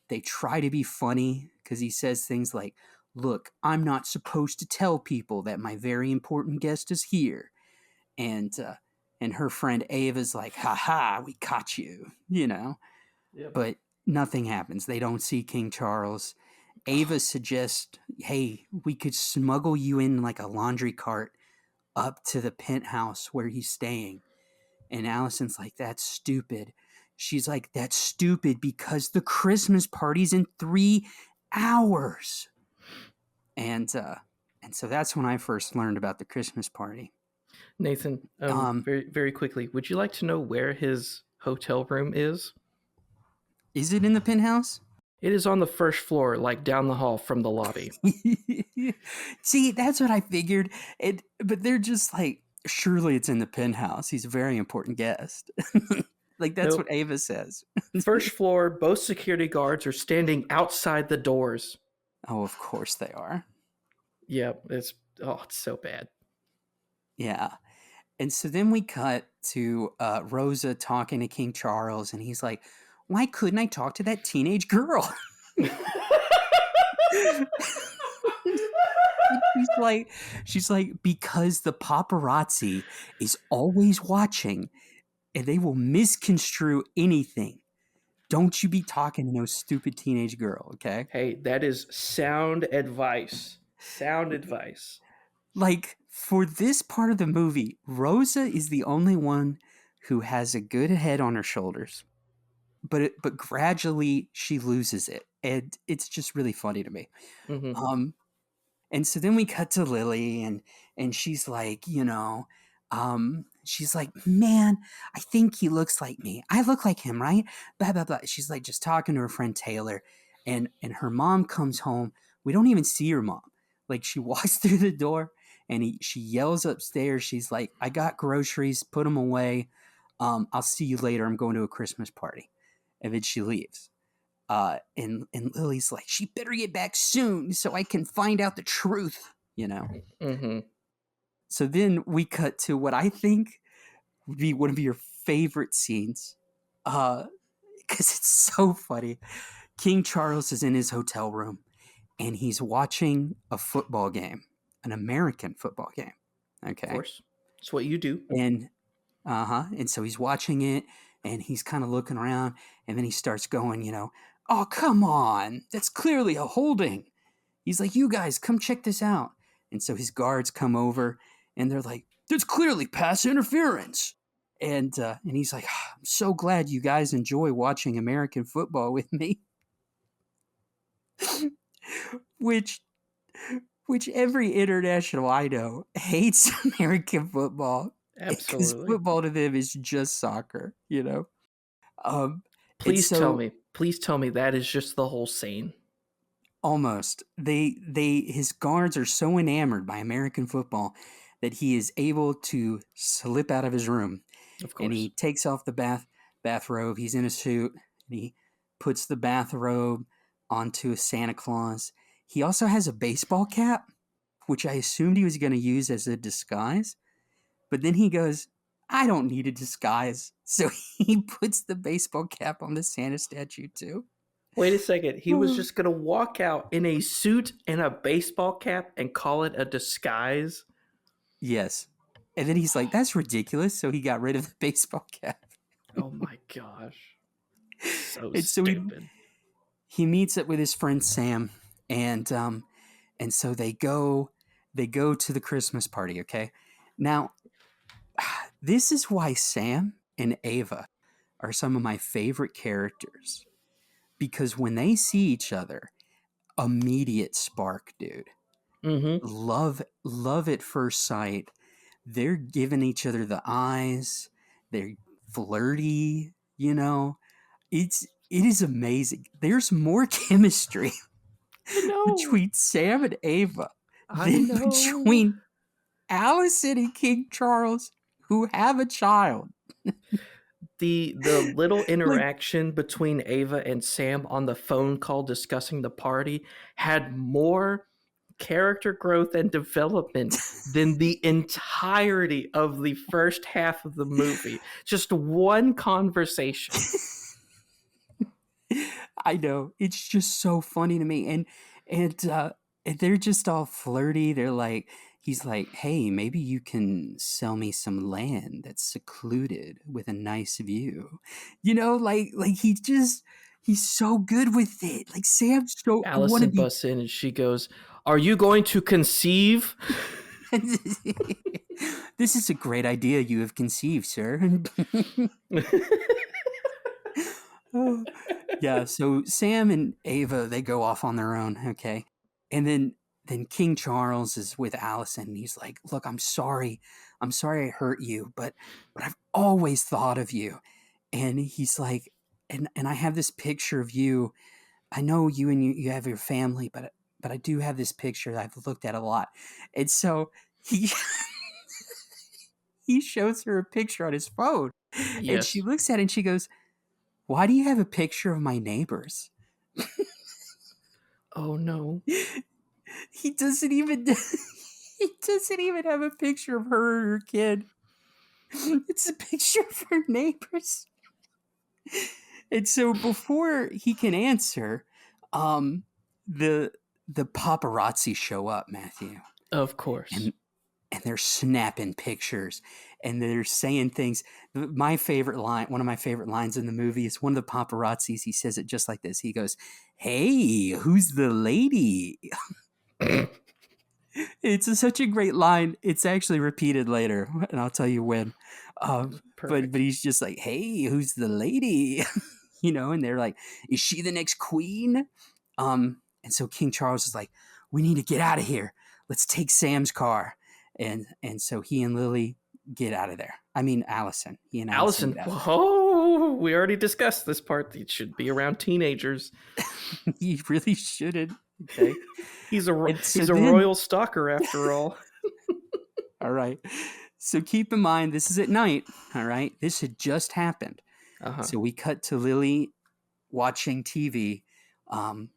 They try to be funny because he says things like, "Look, I'm not supposed to tell people that my very important guest is here." And and her friend Ava's like, "Ha ha, we caught you," you know. Yep. But nothing happens. They don't see King Charles. Ava suggests, hey, we could smuggle you in like a laundry cart up to the penthouse where he's staying. And Allison's like, that's stupid. She's like, that's stupid because the Christmas party's in 3 hours. And and so that's when I first learned about the Christmas party. Nathan, Um, very very quickly, would you like to know where his hotel room is? is it in the penthouse? It is on the first floor, like down the hall from the lobby. See, that's what I figured. But they're just like, surely it's in the penthouse. He's a very important guest. Like, that's what Nope. Ava says. First floor, both security guards are standing outside the doors. Oh, of course they are. Yep, it's so bad. Yeah. And so then we cut to Rosa talking to King Charles, and he's like, why couldn't I talk to that teenage girl? she's like, because the paparazzi is always watching and they will misconstrue anything. Don't you be talking to no stupid teenage girl, okay? Hey, that is sound advice. Sound advice. Like, for this part of the movie, Rosa is the only one who has a good head on her shoulders, but gradually she loses it, and it's just really funny to me. Hmm. Um, and so then we cut to Lily, and she's like, she's like, man, I think he looks like me. I look like him, right? Blah blah blah. She's like just talking to her friend Taylor, and her mom comes home. We don't even see her mom. Like she walks through the door and she yells upstairs. She's like, I got groceries, put them away. I'll see you later. I'm going to a Christmas party. And then she leaves. And Lily's like, she better get back soon so I can find out the truth, you know? Mm-hmm. So then we cut to what I think would be one of your favorite scenes. Because it's so funny. King Charles is in his hotel room and he's watching a football game, an American football game. Of Okay. course. It's what you do. And and so he's watching it and he's kind of looking around and then he starts going, oh, come on. That's clearly a holding. He's like, you guys, come check this out. And so his guards come over and they're like, that's clearly pass interference. And he's like, I'm so glad you guys enjoy watching American football with me. which which every international I know hates American football because Absolutely. football to them is just soccer, Um, and Please tell so me. Please tell me that is just the whole scene. almost his guards are so enamored by American football that he is able to slip out of his room Of and course. he takes off the bathrobe. He's in a suit and he puts the bathrobe onto a Santa Claus. He also has a baseball cap, which I assumed he was going to use as a disguise. But then he goes, I don't need a disguise. So he puts the baseball cap on the Santa statue too. Wait a second. He was just going to walk out in a suit and a baseball cap and call it a disguise? Yes. And then he's like, that's ridiculous. So he got rid of the baseball cap. Oh my gosh. So And so stupid. he meets up with his friend Sam and so they go to the Christmas party, okay? Now, this is why Sam and Ava are some of my favorite characters because when they see each other, immediate spark, dude. Mm-hmm. Love at first sight. They're giving each other the eyes. They're flirty, it is amazing. There's more chemistry I know. between Sam and Ava I than know. between Allison and King Charles, who have a child. The little Like, interaction between Ava and Sam on the phone call discussing the party had more character growth and development than the entirety of the first half of the movie. Just one conversation. I know it's just so funny to me, and they're just all flirty. They're like, he's like, hey, maybe you can sell me some land that's secluded with a nice view, like he's so good with it. Like Sam's so I want to Allison be. busts in and she goes, "Are you going to conceive?" This is a great idea you have conceived, sir. Oh, yeah, so Sam and Ava, they go off on their own, okay? And then King Charles is with Allison and he's like, "Look, I'm sorry. I'm sorry I hurt you, but I've always thought of you." And he's like, and I have this picture of you. I know you have your family, but I do have this picture that I've looked at a lot. And so he he shows her a picture on his phone. And she Yes. looks at it and she goes, "Why do you have a picture of my neighbors?" Oh no. He doesn't even he doesn't even have a picture of her or her kid. It's a picture of her neighbors. And so before he can answer, um the the paparazzi show up, Matthew. Of course. And they're snapping pictures and they're saying things. My favorite line, one of my favorite lines in the movie is one of the paparazzis. He says it just like this. He goes, "Hey, who's the lady?" Such a great line. It's actually repeated later, and I'll tell you when. But Perfect. he's just like, "Hey, who's the lady?" And they're like, "Is she the next queen?" And so King Charles is like, "We need to get out of here. Let's take Sam's car." And so he and Lily get out of there. I mean, Allison. He and Allison Allison, get out of whoa, we already discussed this part. It should be around teenagers. there. He really shouldn't. Okay. And so He's a then, royal stalker after all. all right. So keep in mind, this is at night. All right. This had just happened. Uh-huh. So we cut to Lily watching TV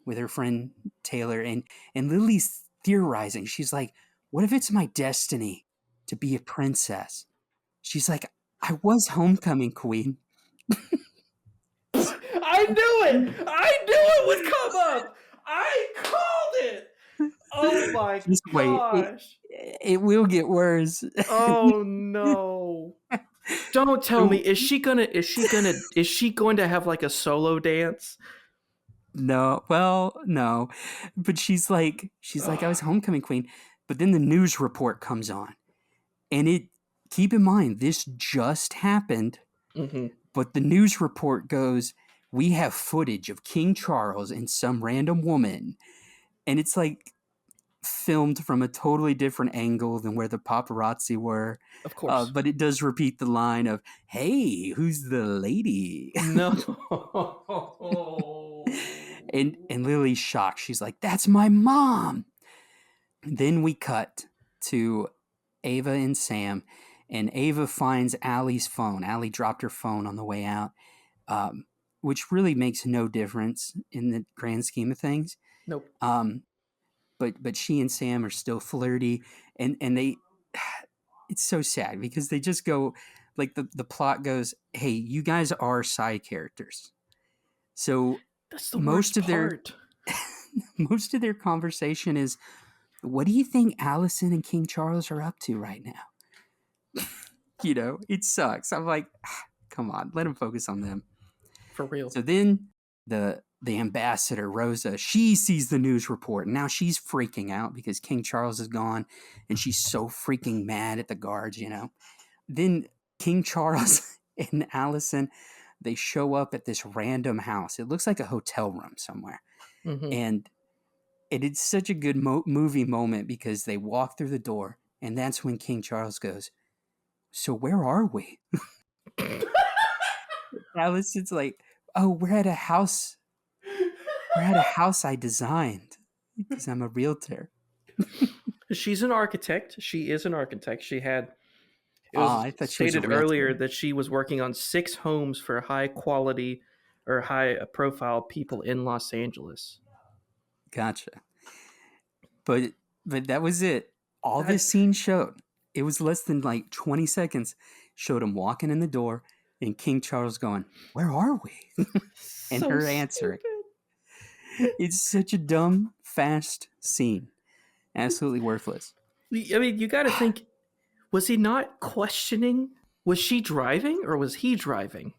with her friend Taylor, and Lily's theorizing. She's like, "What if it's my destiny to be a princess?" She's like, "I was homecoming queen." I knew it. I knew it would come up. I called it. Oh my Just wait, gosh. it will get worse. Oh no. Don't tell me, So, is she going to have like a solo dance? no, well, no, but she's like, I was homecoming queen, but then the news report comes on, and it. Keep in mind, this just happened. Mm-hmm. But the news report goes, we have footage of King Charles and some random woman. And it's like filmed from a totally different angle than where the paparazzi were. Of course. But it does repeat the line of, hey, who's the lady? No. And Lily's shocked. She's like, that's my mom. Then we cut to Ava and Sam, and Ava finds Allie's phone. Allie dropped her phone on the way out, which really makes no difference in the grand scheme of things. Nope. But she and Sam are still flirty, and they it's so sad because they just go like the plot goes, hey, you guys are side characters. So That's the most worst of their part. most of their conversation is, what do you think Allison and King Charles are up to right now? It sucks. I'm like, come on, let them focus on them. For real. So then the ambassador, Rosa, she sees the news report, and now she's freaking out because King Charles is gone, and she's so freaking mad at the guards. Then King Charles and Allison, they show up at this random house. It looks like a hotel room somewhere. Mm-hmm. And it's such a good movie moment because they walk through the door, and that's when King Charles goes, so where are we? Allison's like, oh, we're at a house. We're at a house I designed because I'm a realtor. She's an architect. She is an architect. It Ah, was I thought she was a stated earlier realtor. that she was working on 6 homes for high quality or high profile people in Los Angeles. Gotcha. But that was it. All That this scene showed, it was less than like 20 seconds, showed him walking in the door and King Charles going, where are we? And so her answering. stupid. It's such a dumb, fast scene. Absolutely worthless. I mean, you got to think, was he not questioning? Was she driving or was he driving?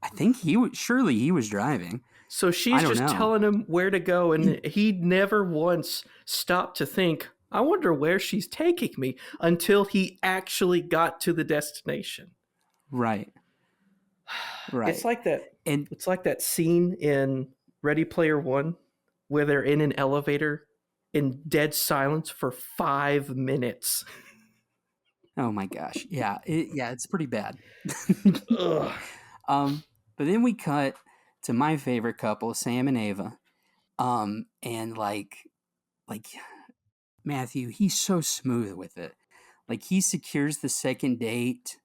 I think surely he was driving. So I she's don't just know. telling him where to go, and he never once stopped to think, I wonder where she's taking me, until he actually got to the destination. Right. It's Right. like that. And It's like that scene in Ready Player One where they're in an elevator in dead silence for 5 minutes. oh my gosh. Yeah, it's pretty bad. Ugh. But then we cut to my favorite couple, Sam and Ava. And like Matthew, he's so smooth with it. Like he secures the second date.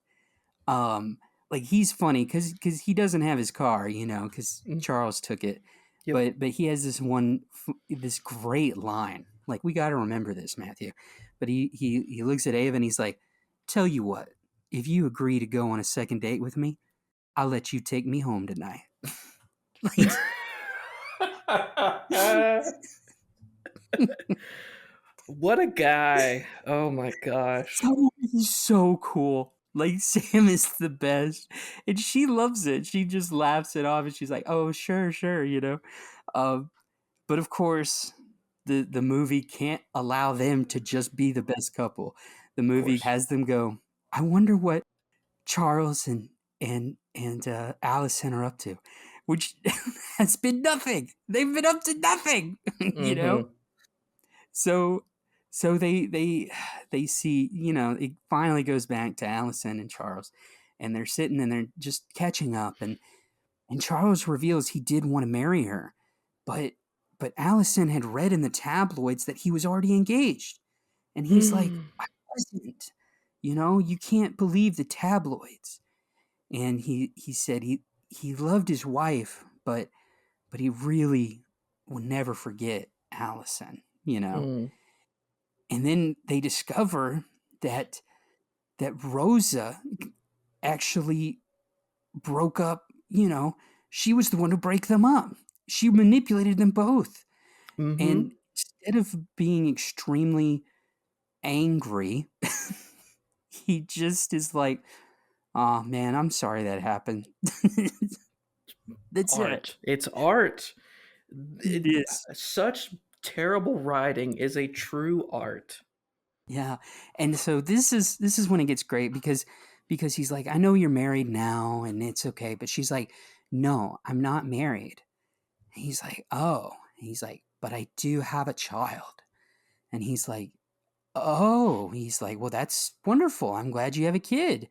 Um, like he's funny because he doesn't have his car, because Charles took it. Yep. But he has this great line. Like we got to remember this, Matthew. But he looks at Ava and he's like, "Tell you what, if you agree to go on a second date with me, I'll let you take me home tonight." Like, What a guy. Oh my gosh. he's so cool. Like Sam is the best, and she loves it. She just laughs it off, and she's like, "Oh, sure." But of course, the movie can't allow them to just be the best couple. The Of movie course. has them go, I wonder what Charles and Allison are up to, which has been nothing. They've been up to nothing, you know. Mm-hmm. So they see, it finally goes back to Allison and Charles, and they're sitting and they're just catching up, and Charles reveals he did want to marry her, but but Allison had read in the tabloids that he was already engaged. And he's like, I wasn't. You can't believe the tabloids. And he said he loved his wife, but he really will never forget Allison. Mm. And then they discover that Rosa actually broke up. She was the one to break them up. She manipulated them both. Mm-hmm. And instead of being extremely angry, he just is like, oh man, I'm sorry that happened. That's it. Art. It's art. It It, is. such terrible writing is a true art. Yeah. And so this is when it gets great because he's like, I know you're married now and it's okay. But she's like, no, I'm not married. And he's like, oh. And he's like, but I do have a child. And he's like, oh. He's like, well, that's wonderful. I'm glad you have a kid.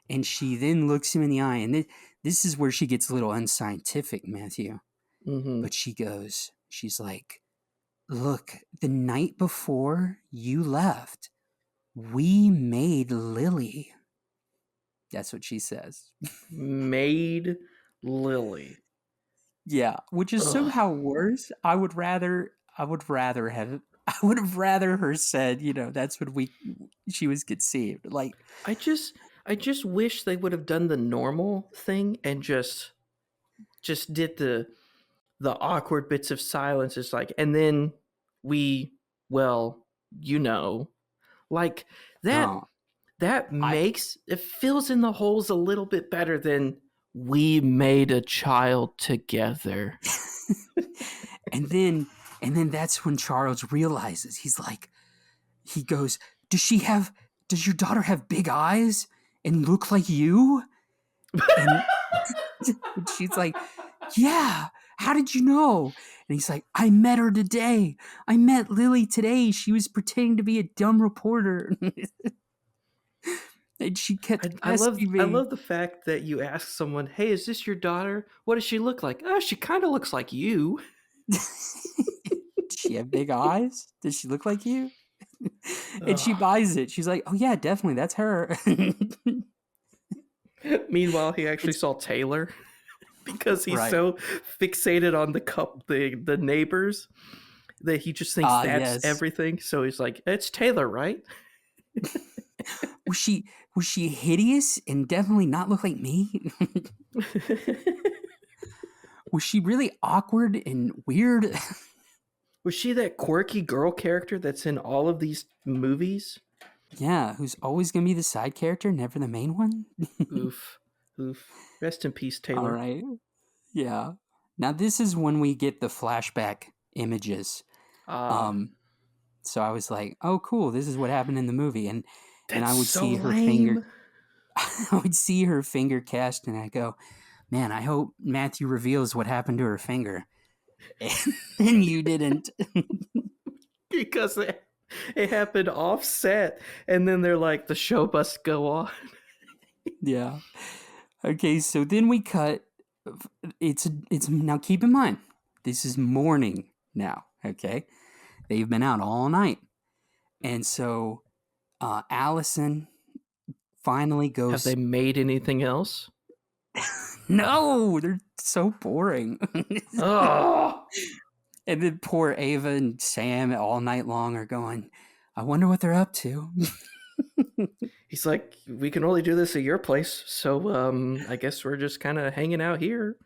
And she then looks him in the eye. And this is where she gets a little unscientific, Matthew. Mm-hmm. But she's like, look, the night before you left, we made Lily. That's what she says. Made Lily. Yeah, which is Ugh. somehow worse. I would have rather her said, that's when she was conceived. Like, I just wish they would have done the normal thing and just did the awkward bits of silence. It's like, and then we, well, like that no, that I makes it fills in the holes a little bit better than we made a child together. and then that's when Charles realizes he goes, does your daughter have big eyes and look like you? And she's like, yeah, how did you know? And he's like, I met her today. I met Lily today. She was pretending to be a dumb reporter. And she kept asking I me, love the fact that you ask someone, "Hey, is this your daughter? What does she look like?" Oh, she kind of looks like you. does she have big eyes? Does she look like you? And she Ugh. buys it. She's like, oh yeah, definitely, that's her. Meanwhile, he actually It's saw Taylor because he's right. so fixated on the neighbors that he just thinks Ah, that's yes. everything. So he's like, "It's Taylor, right?" Was she hideous and definitely not look like me? Was she really awkward and weird? Was she that quirky girl character that's in all of these movies? Yeah, who's always gonna be the side character, never the main one? Oof. Oof. Rest in peace, All Taylor. right. Yeah. Now this is when we get the flashback images. Ah, Um, so I was like, "Oh, cool! This is what happened in the movie," and that's I would so see her finger. lame. I would see her finger cast, and I go, "Man, I hope Matthew reveals what happened to her finger." And you didn't. Because it happened offset, and then they're like, the show must go on. Yeah. Okay, so then we cut. It's now. Keep in mind, this is morning now. Okay, they've been out all night, and so Allison finally Have they goes. made anything else? No, they're so boring. Oh, And then poor Ava and Sam all night long are going, I wonder what they're up to. he's like, we can only do this at your place, so I guess we're just kind of hanging out here.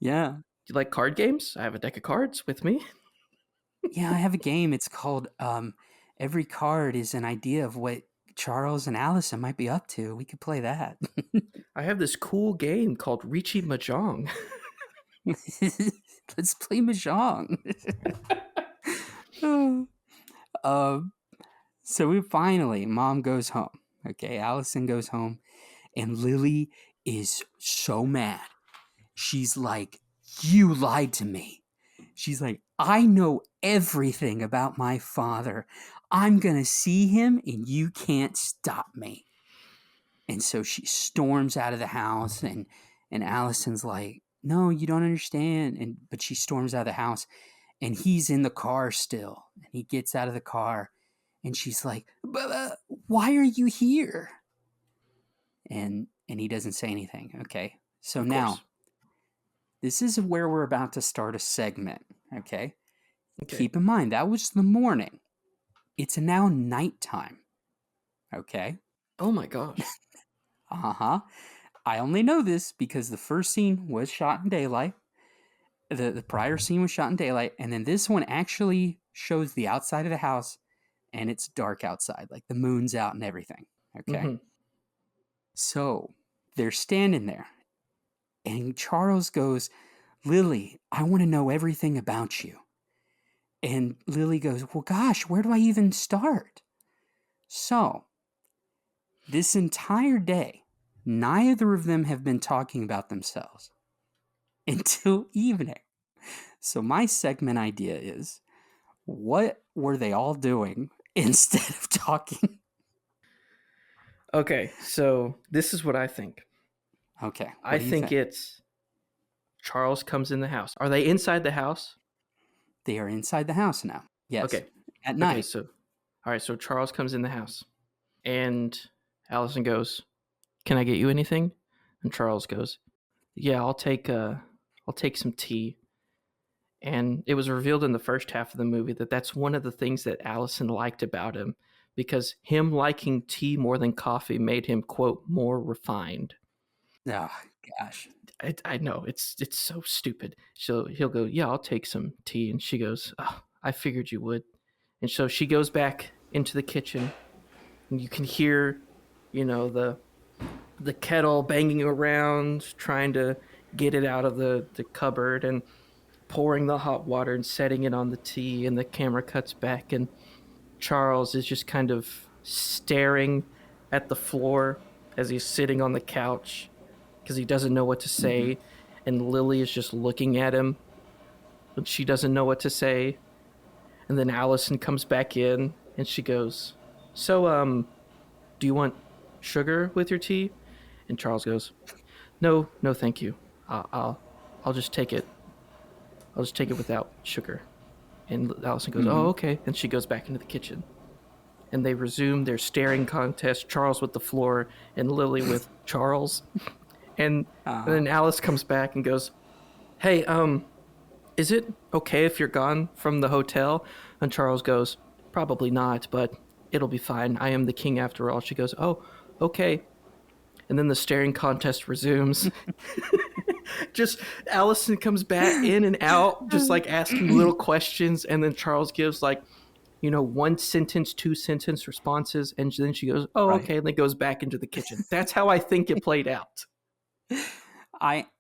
Yeah. Do you like card games? I have a deck of cards with me. Yeah, I have a game. It's called Every Card is an Idea of What Charles and Allison might be up to. We could play that. I have this cool game called Richi Mahjong. Let's play Mahjong. um, so we finally, mom goes home. Okay, Allison goes home, and Lily is so mad. She's like, you lied to me. She's like, I know everything about my father. I'm going to see him and you can't stop me. And so she storms out of the house, and Allison's like, no, you don't understand. But she storms out of the house, And he's in the car still. And he gets out of the car and she's like, why are you here? And he doesn't say anything. Okay. So Of now, course. this is where we're about to start a segment. Okay. Okay. Keep in mind, that was the morning. It's now nighttime. Okay. Oh my gosh. Uh-huh. I only know this because the first scene was shot in daylight. The prior scene was shot in daylight, and then this one actually shows the outside of the house, and it's dark outside, like the moon's out and everything. Okay. Mm-hmm. So they're standing there, and Charles goes, Lily, I want to know everything about you. And Lily goes, well, gosh, where do I even start? So, this entire day, neither of them have been talking about themselves until evening. So, my segment idea is, what were they all doing instead of talking? Okay, so this is what I think. Okay, what I do you think think? it's Charles comes in the house. Are they inside the house? They are inside the house now. Yes, Okay. at Okay, night. so all right, so Charles comes in the house and Allison goes, "Can I get you anything?" And Charles goes, "Yeah, I'll take some tea." And it was revealed in the first half of the movie that that's one of the things that Allison liked about him because him liking tea more than coffee made him quote more refined. Oh, gosh. I know it's so stupid. So he'll go, yeah, I'll take some tea, and she goes, oh, I figured you would. And so she goes back into the kitchen, and you can hear, the kettle banging around, trying to get it out of the cupboard, and pouring the hot water and setting it on the tea. And the camera cuts back, and Charles is just kind of staring at the floor as he's sitting on the couch because he doesn't know what to Mm-hmm. say. And Lily is just looking at him, and she doesn't know what to say. And then Allison comes back in, and she goes, "So, do you want sugar with your tea?" And Charles goes, "No, no, thank you. I'll just take it. I'll just take it without sugar." And Allison goes, "Oh, Mm-hmm. okay." And she goes back into the kitchen. And they resume their staring contest, Charles with the floor and Lily with Charles. And Uh, then Alice comes back and goes, "Hey, is it okay if you're gone from the hotel?" And Charles goes, "Probably not, but it'll be fine. I am the king after all." She goes, "Oh, okay." And then the staring contest resumes. Just Allison comes back in and out, just like asking little questions, and then Charles gives like, one sentence, two sentence responses, and then she goes, "Oh, right. okay," and then goes back into the kitchen. That's how I think it played out.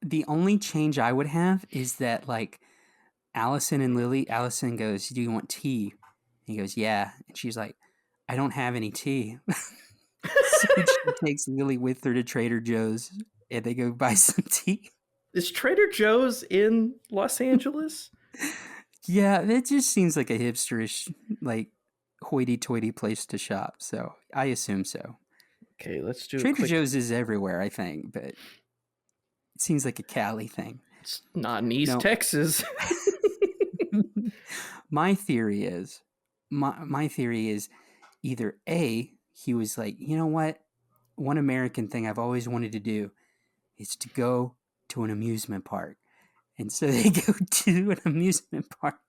The only change I would have is that, like, Allison goes, do you want tea? He goes, yeah. And she's like, I don't have any tea. So she takes Lily with her to Trader Joe's and they go buy some tea. Is Trader Joe's in Los Angeles? Yeah, it just seems like a hipsterish, like, hoity toity place to shop. So I assume so. Okay, let's do a Trader quick. Joe's is everywhere, I think, but it seems like a Cali thing. It's not in East No, Texas. my theory is, my theory is either A, he was like, you know what? One American thing I've always wanted to do is to go to an amusement park. And so they go to an amusement park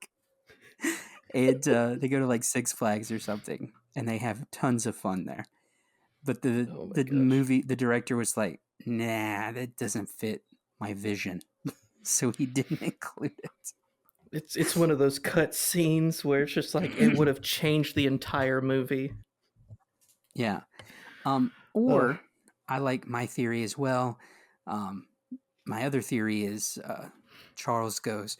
and they go to like Six Flags or something and they have tons of fun there. But Oh my gosh. the director was like, nah, that doesn't fit my vision. So he didn't include It's one of those cut scenes where it's just like it would it. have changed the entire movie. Yeah. Ugh. Or I like my theory as well. Um, my other theory is Charles goes,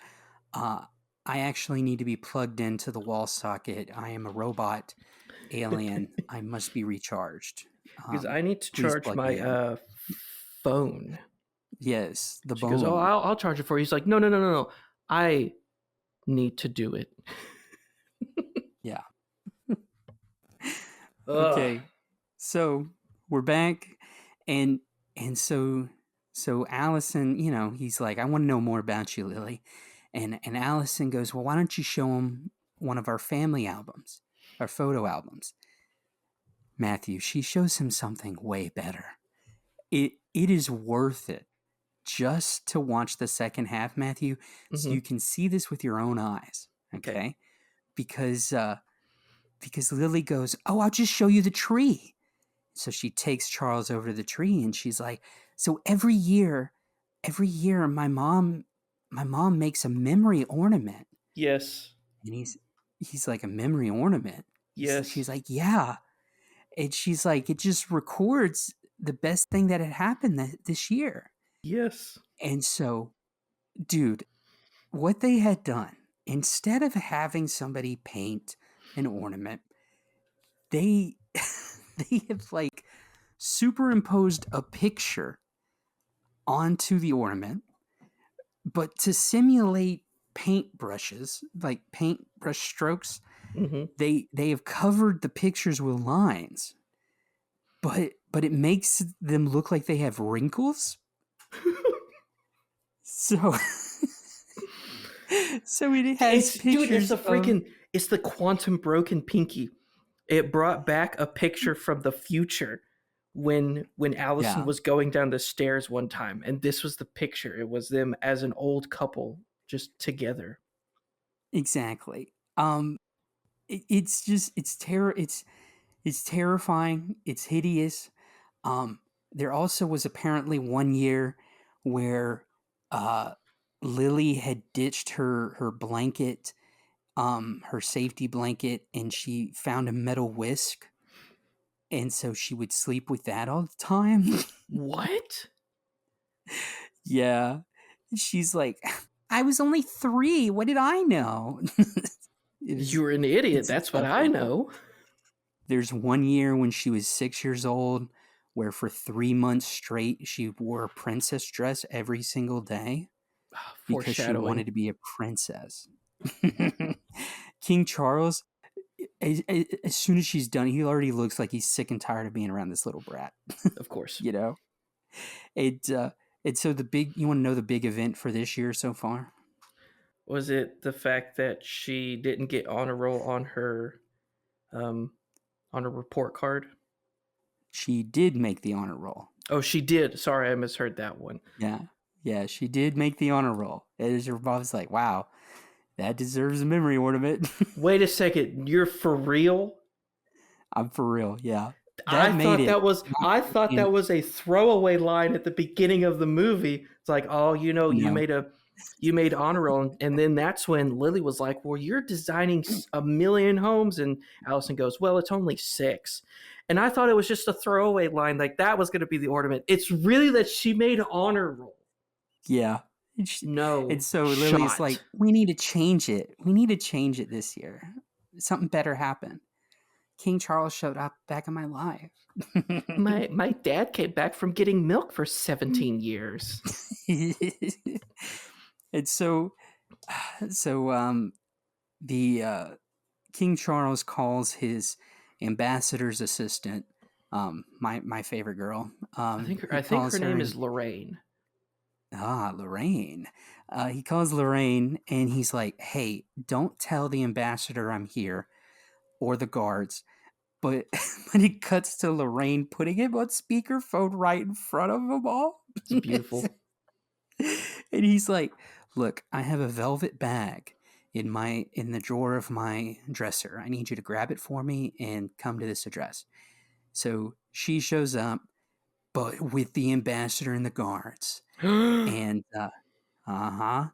uh, I actually need to be plugged into the wall socket. I am a robot alien. I must be recharged. Because I need to Please charge plug my me in. phone. Yes, the She goes, "Oh, bone. I'll charge it for you." He's like, "No, no, no, no, no. I need to do it." Yeah. Ugh. Okay. So we're back, and and so Allison, he's like, I want to know more about you, Lily, And Allison goes, well, why don't you show him one of our family albums, our photo albums? Matthew, she shows him something way better. It is worth it just to watch the second half, Matthew, so Mm-hmm. you can see this with your own eyes, Okay. okay? Because Lily goes, oh, I'll just show you the tree. So she takes Charles over to the tree and she's like, so every year my mom makes a memory ornament. Yes. And he's like, a memory ornament? Yes. She's like, yeah. And she's like, it just records the best thing that had happened this year. Yes. And so, dude, what they had done, instead of having somebody paint an ornament, they they have like superimposed a picture onto the ornament, but to simulate paintbrushes, like paintbrush strokes, Mm-hmm. they have covered the pictures with lines, but it makes them look like they have wrinkles. So so it has It's pictures a of, freaking, it's the quantum broken pinky. It brought back a picture from the future when Allison yeah, was going down the stairs one time, and this was the picture. It was them as an old couple just together. exactly. It's just it's terrifying. It's hideous. Um, there also was apparently one year where uh, Lily had ditched her blanket, her safety blanket, and she found a metal whisk, and so she would sleep with that all the time. What? Yeah, she's like, I was only 3. What did I know? You're an idiot. It's That's what I insufferable. know. There's one year when she was 6 years old where for 3 months straight she wore a princess dress every single day because she Foreshadowing. wanted to be a princess. King Charles, as soon as she's done, he already looks like he's sick and tired of being around this little brat. Of course. You know, it. And so the big, you want to know the big event for this year so far? Was it the fact that she didn't get honor roll um on her report card? She did make the honor roll. Oh, she did. Sorry, I misheard that one. Yeah, yeah, she did make the honor roll. And your mom's like, wow, that deserves a memory ornament. Wait a second. You're for real? I'm for real, yeah. That I made thought it. that was I thought that was a throwaway line at the beginning of the movie. It's like, oh, No, you made honor roll, and then that's when Lily was like, "Well, you're designing a million homes," and Allison goes, "Well, it's only 6." And I thought it was just a throwaway line, like that was going to be the ornament. It's really that she made honor roll. yeah. And No so Lily's like, shot. we need to change it. We need to change it this year. Something better happened. King Charles showed up back in my life. My dad came back from getting milk for 17 years. And so the King Charles calls his ambassador's assistant, my favorite girl. He I think her calls her name and is Lorraine. Lorraine. He calls Lorraine and he's like, "Hey, don't tell the ambassador I'm here or the guards." But when he cuts to Lorraine putting him on speakerphone right in front of them all, It's beautiful. and he's like, "Look, I have a velvet bag in the drawer of my dresser. I need you to grab it for me and come to this address." So she shows up, but with the ambassador and the guards, and uh-huh.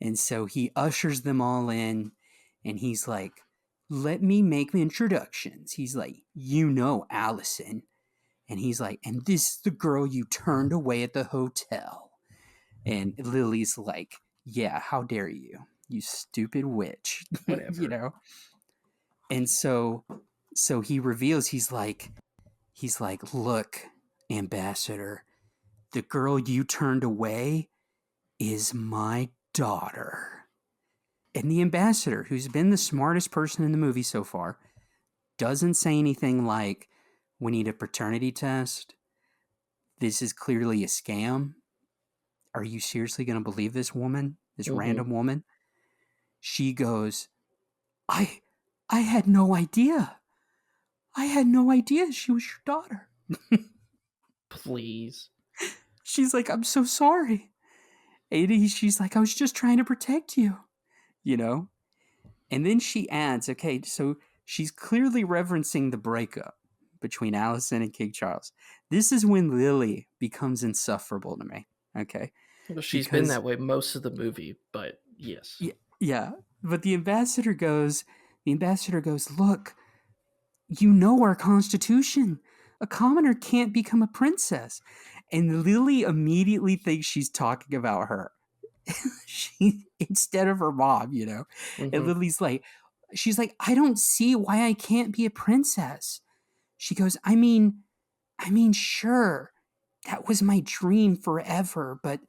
And so he ushers them all in and he's like, let me make introductions. He's like, you know, Allison. And he's like, and this is the girl you turned away at the hotel. And Lily's like, yeah, how dare you, you stupid witch. You Whatever. know? And so he reveals, he's like, look, ambassador, the girl you turned away is my daughter. And the ambassador, who's been the smartest person in the movie so far, doesn't say anything like, we need a paternity test. This is clearly a scam. Are you seriously going to believe this woman, this Mm-hmm. random woman? she goes, I I had no idea. I had no idea she was your daughter. Please. She's like, I'm so sorry. And she's like, I was just trying to protect you, you know? And then she adds, okay, so she's clearly referencing the breakup between Allison and King Charles. This is when Lily becomes insufferable to me, okay? Well, she's been Because, that way most of the movie, but yes. yeah, but the ambassador goes, look, you know our constitution. A commoner can't become a princess. And Lily immediately thinks she's talking about her. She instead of her mom, you know. And Mm-hmm. Lily's like, she's like, I don't see why I can't be a princess. She goes, I mean, sure, that was my dream forever, but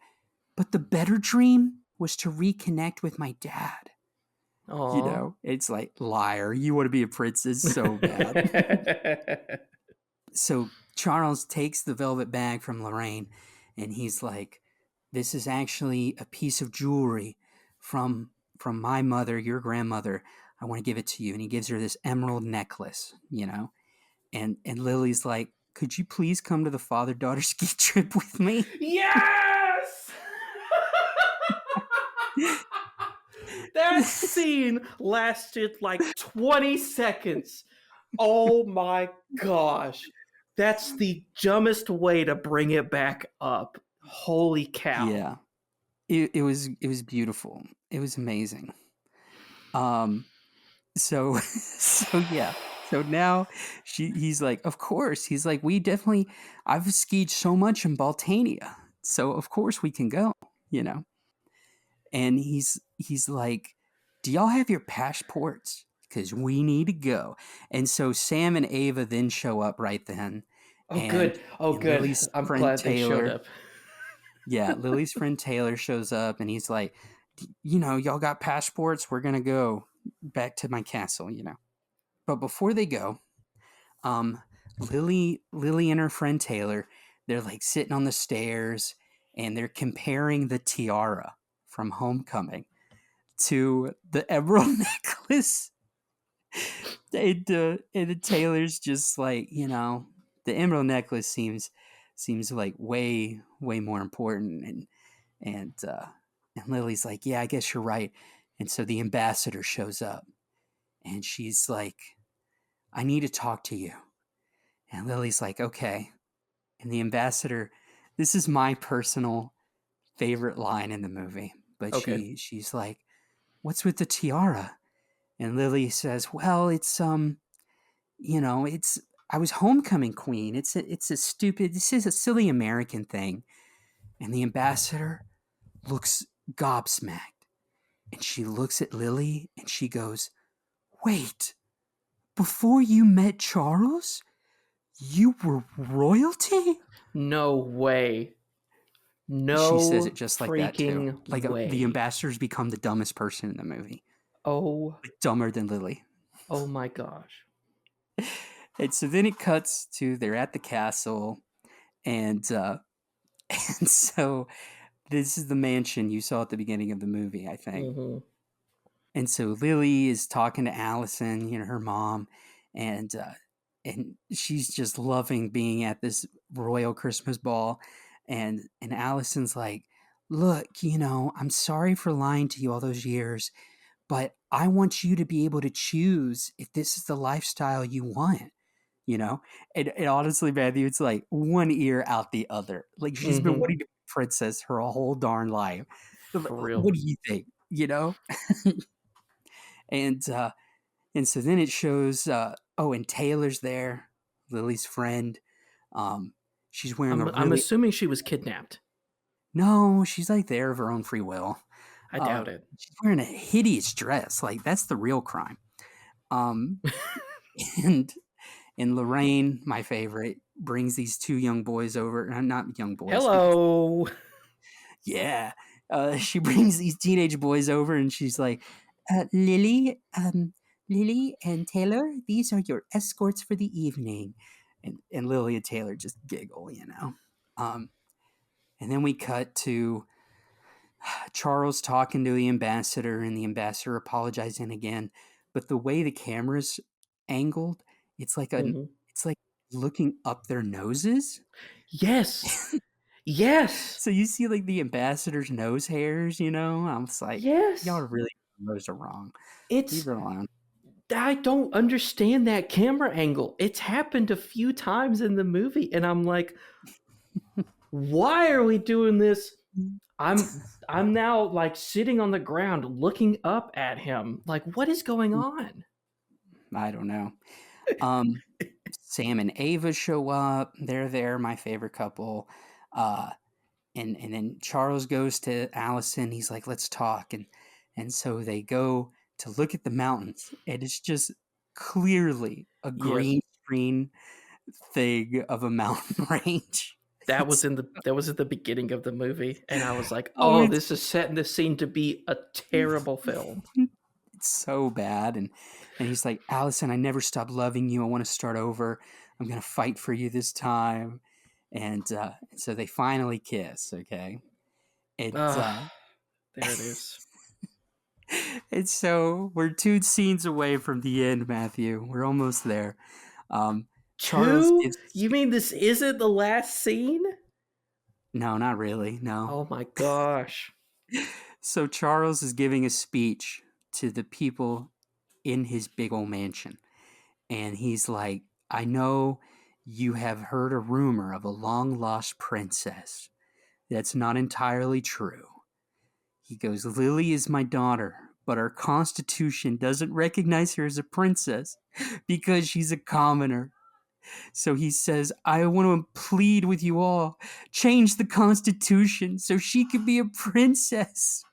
the better dream was to reconnect with my dad. You Aw. know, it's like, liar, you want to be a princess so bad. So Charles takes the velvet bag from Lorraine and he's like, this is actually a piece of jewelry from my mother, your grandmother. I want to give it to you. And he gives her this emerald necklace, you know. And Lily's like, could you please come to the father-daughter ski trip with me? Yes! That scene lasted like 20 seconds. Oh my gosh. That's the dumbest way to bring it back up. Holy cow. Yeah. It was beautiful. It was amazing. Um so yeah. So now he's like, of course. He's like, we definitely I've skied so much in Baltania. So of course we can go, you know. And he's like, do y'all have your passports? Because we need to go. And so Sam and Ava then show up right then. Oh, And good. Oh, and good. Lily's I'm friend glad they showed Taylor, up. yeah, Lily's friend Taylor shows up and he's like, you know, y'all got passports? We're gonna go back to my castle, you know. But before they go, um, Lily and her friend Taylor, they're like sitting on the stairs and they're comparing the tiara from Homecoming to the emerald necklace. And the Taylor's just like, you know, the emerald necklace seems like way more important. And Lily's like, yeah, I guess you're right. And so the ambassador shows up and she's like, I need to talk to you. And Lily's like, okay. And the ambassador, this is my personal favorite line in the movie, but Okay. she's like, what's with the tiara? And Lily says, well, it's you know, it's I was homecoming queen. This is a silly American thing. And the ambassador looks gobsmacked. And she looks at Lily and she goes, wait, before you met Charles, you were royalty? No way. She says it No just like that too. freaking Like the way. ambassador's become the dumbest person in the movie. Oh, Like, dumber than Lily. oh my gosh. And so then it cuts to they're at the castle and and so this is the mansion you saw at the beginning of the movie, I think. Mm-hmm. And so Lily is talking to Allison, you know, her mom, and she's just loving being at this royal Christmas ball. And Allison's like, look, you know, I'm sorry for lying to you all those years, but I want you to be able to choose if this is the lifestyle you want, you know? And honestly, Matthew, it's like one ear out the other. Like she's been Mm-hmm. wanting to be a princess her whole darn life. For real. What do you think? You know? and and so then it shows oh, and Taylor's there, Lily's friend. Um she's wearing a I'm really assuming she was kidnapped. no, she's like there of her own free will. I doubt it. She's wearing a hideous dress. Like that's the real crime. Um and Lorraine, my favorite, brings these two young boys over. Not young boys because Hello. yeah, she brings these teenage boys over, and she's like, Lily, Lily and Taylor, these are your escorts for the evening. And Lily and Taylor just giggle, you know. Um, and then we cut to Charles talking to the ambassador and the ambassador apologizing again. But the way the camera's angled, it's like Hmm. it's like looking up their noses. Yes. Yes. So you see like the ambassador's nose hairs, you know? I was like, y'all Yes. are really those are wrong. It's Leave it alone. I don't understand that camera angle. It's happened a few times in the movie and I'm like, why are we doing this? I'm now like sitting on the ground looking up at him. Like what is going on? I don't know. Um, Sam and Ava show up. They're there, my favorite couple. Uh, and then Charles goes to Allison. He's like, "Let's talk." And so they go to look at the mountains, and it's just clearly a Yes. green screen thing of a mountain range. It's That was at the beginning of the movie and I was like, oh, "Oh, this is setting the scene to be a terrible film." it's so bad. And he's like, "Allison, I never stopped loving you. I want to start over. I'm gonna fight for you this time." And so they finally kiss. Okay, it Ah, there it is. it's so we're two scenes away from the end, Matthew. We're almost there. Charles Two? gives You mean this isn't the last scene? no, not really, no. Oh my gosh. So Charles is giving a speech to the people in his big old mansion, and he's like, "I know you have heard a rumor of a long lost princess. That's not entirely true." He goes, "Lily is my daughter, but our constitution doesn't recognize her as a princess because she's a commoner. So he says, I want to plead with you all, change the constitution so she can be a princess."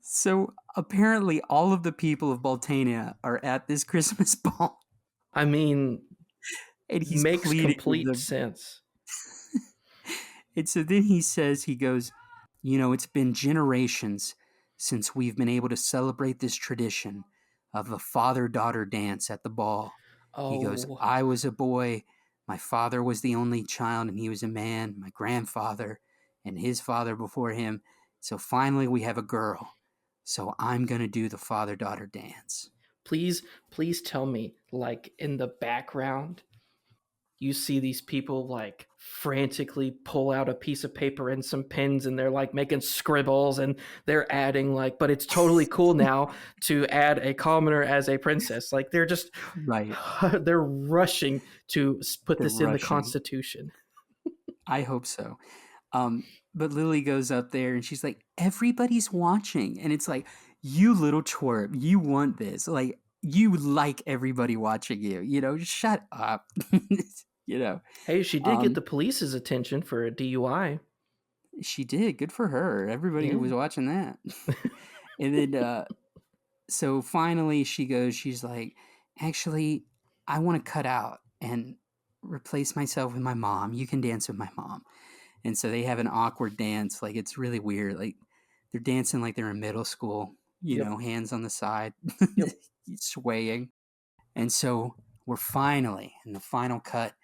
So apparently, all of the people of Baltania are at this Christmas ball, I mean, and he's makes pleading with complete them. sense. And so then he goes, it's been generations since we've been able to celebrate this tradition of a father daughter dance at the ball. He goes, Oh, I was a boy. My father was the only child, and he was a man. My grandfather and his father before him. So finally, we have a girl. So I'm going to do the father daughter dance. please, please tell me, like in the background, you see these people like frantically pull out a piece of paper and some pens and they're like making scribbles and they're adding like, but it's totally cool now to add a commoner as a princess. Like they're just, Right. they're rushing to put They're this in the rushing. Constitution. I hope so. But Lily goes up there and she's like, everybody's watching. And it's like, you little twerp, you want this. Like, you like everybody watching you, shut up. you know, Hey, she did get um, the police's attention for a DUI. she did. Good for her. Everybody Yeah. was watching that. And then, so finally she's like, actually, I want to cut out and replace myself with my mom. You can dance with my mom. And so they have an awkward dance. Like, it's really weird. Like, they're dancing like they're in middle school, Yep. hands on the side, Yep. swaying. And so we're finally in the final cut,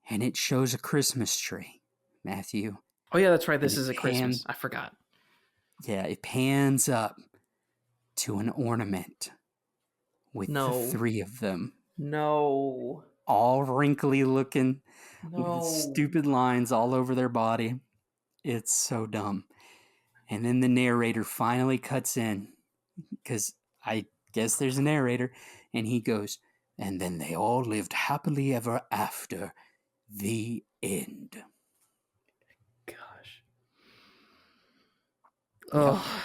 and it shows a Christmas tree, Matthew. Oh yeah, that's right. And This is a Christmas. I forgot. it pans up to an ornament with the No. three of them, No. all wrinkly looking, with the No. stupid lines all over their body. It's so dumb. And then the narrator finally cuts in, because I guess there's a narrator, and he goes, and then they all lived happily ever after. The end. Gosh. Yep. Oh.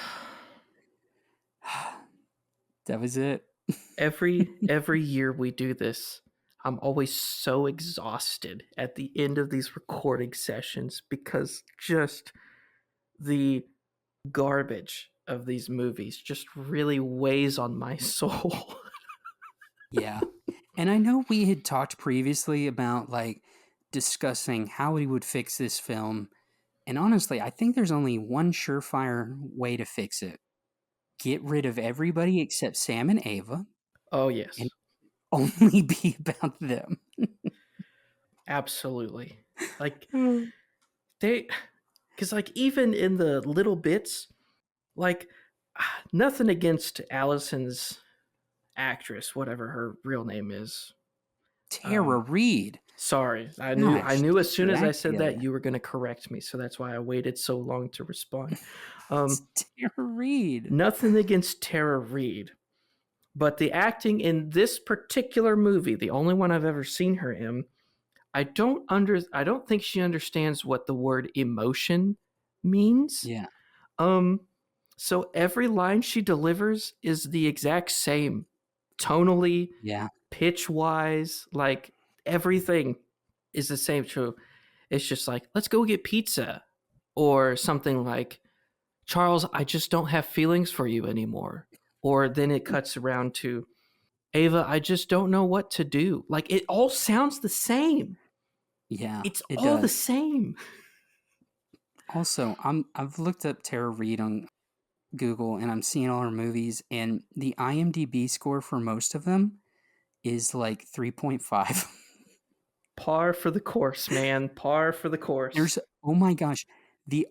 That was it. Every year we do this, I'm always so exhausted at the end of these recording sessions because just the garbage of these movies just really weighs on my soul. Yeah. And I know we had talked previously about like discussing how we would fix this film. And honestly, I think there's only one surefire way to fix it. Get rid of everybody except Sam and Ava Oh and yes. only be about them. Absolutely. Like they Because, like, even in the little bits, like, nothing against Allison's actress, whatever her real name is. Tara Reid. Sorry, I Gosh, knew as get soon your as I act said that together. you were going to correct me, so that's why I waited so long to respond. It's Tara Reid. Nothing against Tara Reid, but the acting in this particular movie, the only one I've ever seen her in, I don't think she understands what the word emotion means. Yeah. So every line she delivers is the exact same, tonally, Yeah. pitch wise, like everything is the same. True. It's just like, let's go get pizza, or something like, Charles, I just don't have feelings for you anymore. Or then it cuts around to, Ava, I just don't know what to do. Like, it all sounds the same. Yeah, It's it all the does. same. Also, I've looked up Tara Reid on Google and I'm seeing all her movies, and the IMDb score for most of them is like 3.5. Par for the course, man. Par for the course. Oh my gosh, I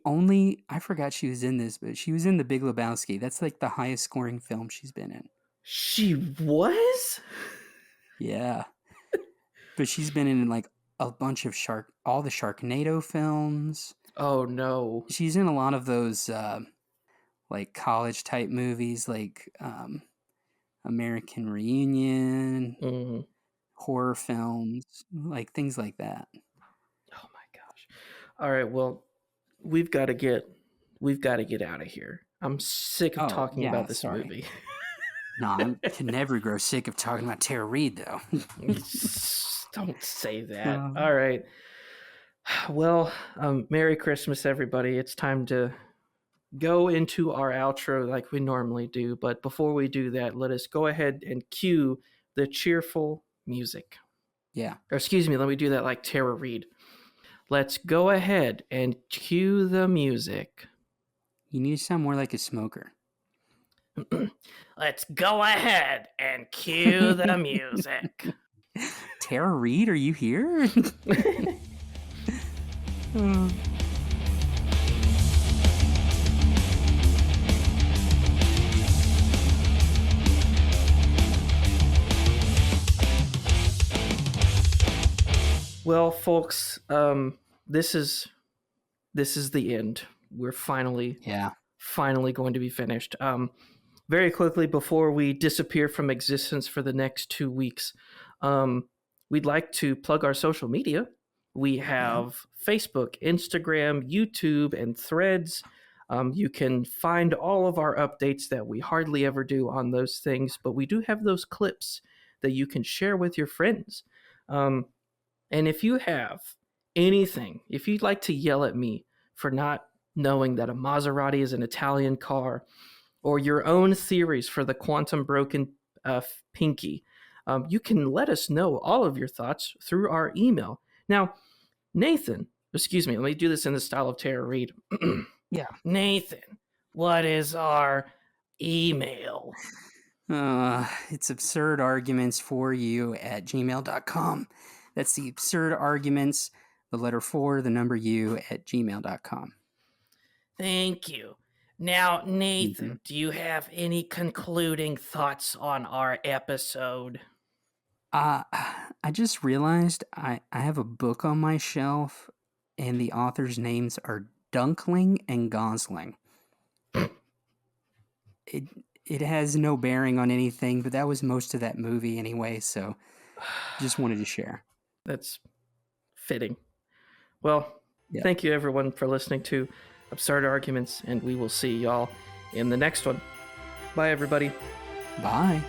forgot she was in this, but she was in The Big Lebowski. That's like the highest scoring film she's been in. She was? Yeah, but she's been in like a bunch of all the Sharknado films. Oh, no. She's in a lot of those like college type movies, like American Reunion, Mm. horror films, like things like that. Oh, my gosh. All right, well, we've got to get out of here. I'm sick of Oh talking yeah, about this sorry. movie. No, I can never grow sick of talking about Tara Reid, though. Don't say that. All right. Well, Merry Christmas, everybody. It's time to go into our outro like we normally do. But before we do that, let us go ahead and cue the cheerful music. Yeah. Or excuse me, let me do that like Tara Reid. Let's go ahead and cue the music. You need to sound more like a smoker. Let's go ahead and cue the music. Tara Reid, are you here? Well, folks, this is the end. We're finally going to be finished. Very quickly before we disappear from existence for the next 2 weeks, we'd like to plug our social media. We have Facebook, Instagram, YouTube, and Threads. You can find all of our updates that we hardly ever do on those things, but we do have those clips that you can share with your friends. And if you have anything, if you'd like to yell at me for not knowing that a Maserati is an Italian car, or your own theories for the quantum broken pinky, you can let us know all of your thoughts through our email. Now, Nathan, excuse me, let me do this in the style of Tara Reid. Yeah. Nathan, what is our email? It's absurdargumentsforyou@gmail.com. That's the absurd arguments, the letter 4, the number u @gmail.com. Thank you. Now, Nathan, do you have any concluding thoughts on our episode? I just realized I have a book on my shelf, and the authors' names are Dunkling and Gosling. It has no bearing on anything, but that was most of that movie anyway, so just wanted to share. That's fitting. Well, Thank you everyone for listening to Absurd Arguments, and we will see y'all in the next one. Bye, everybody. Bye.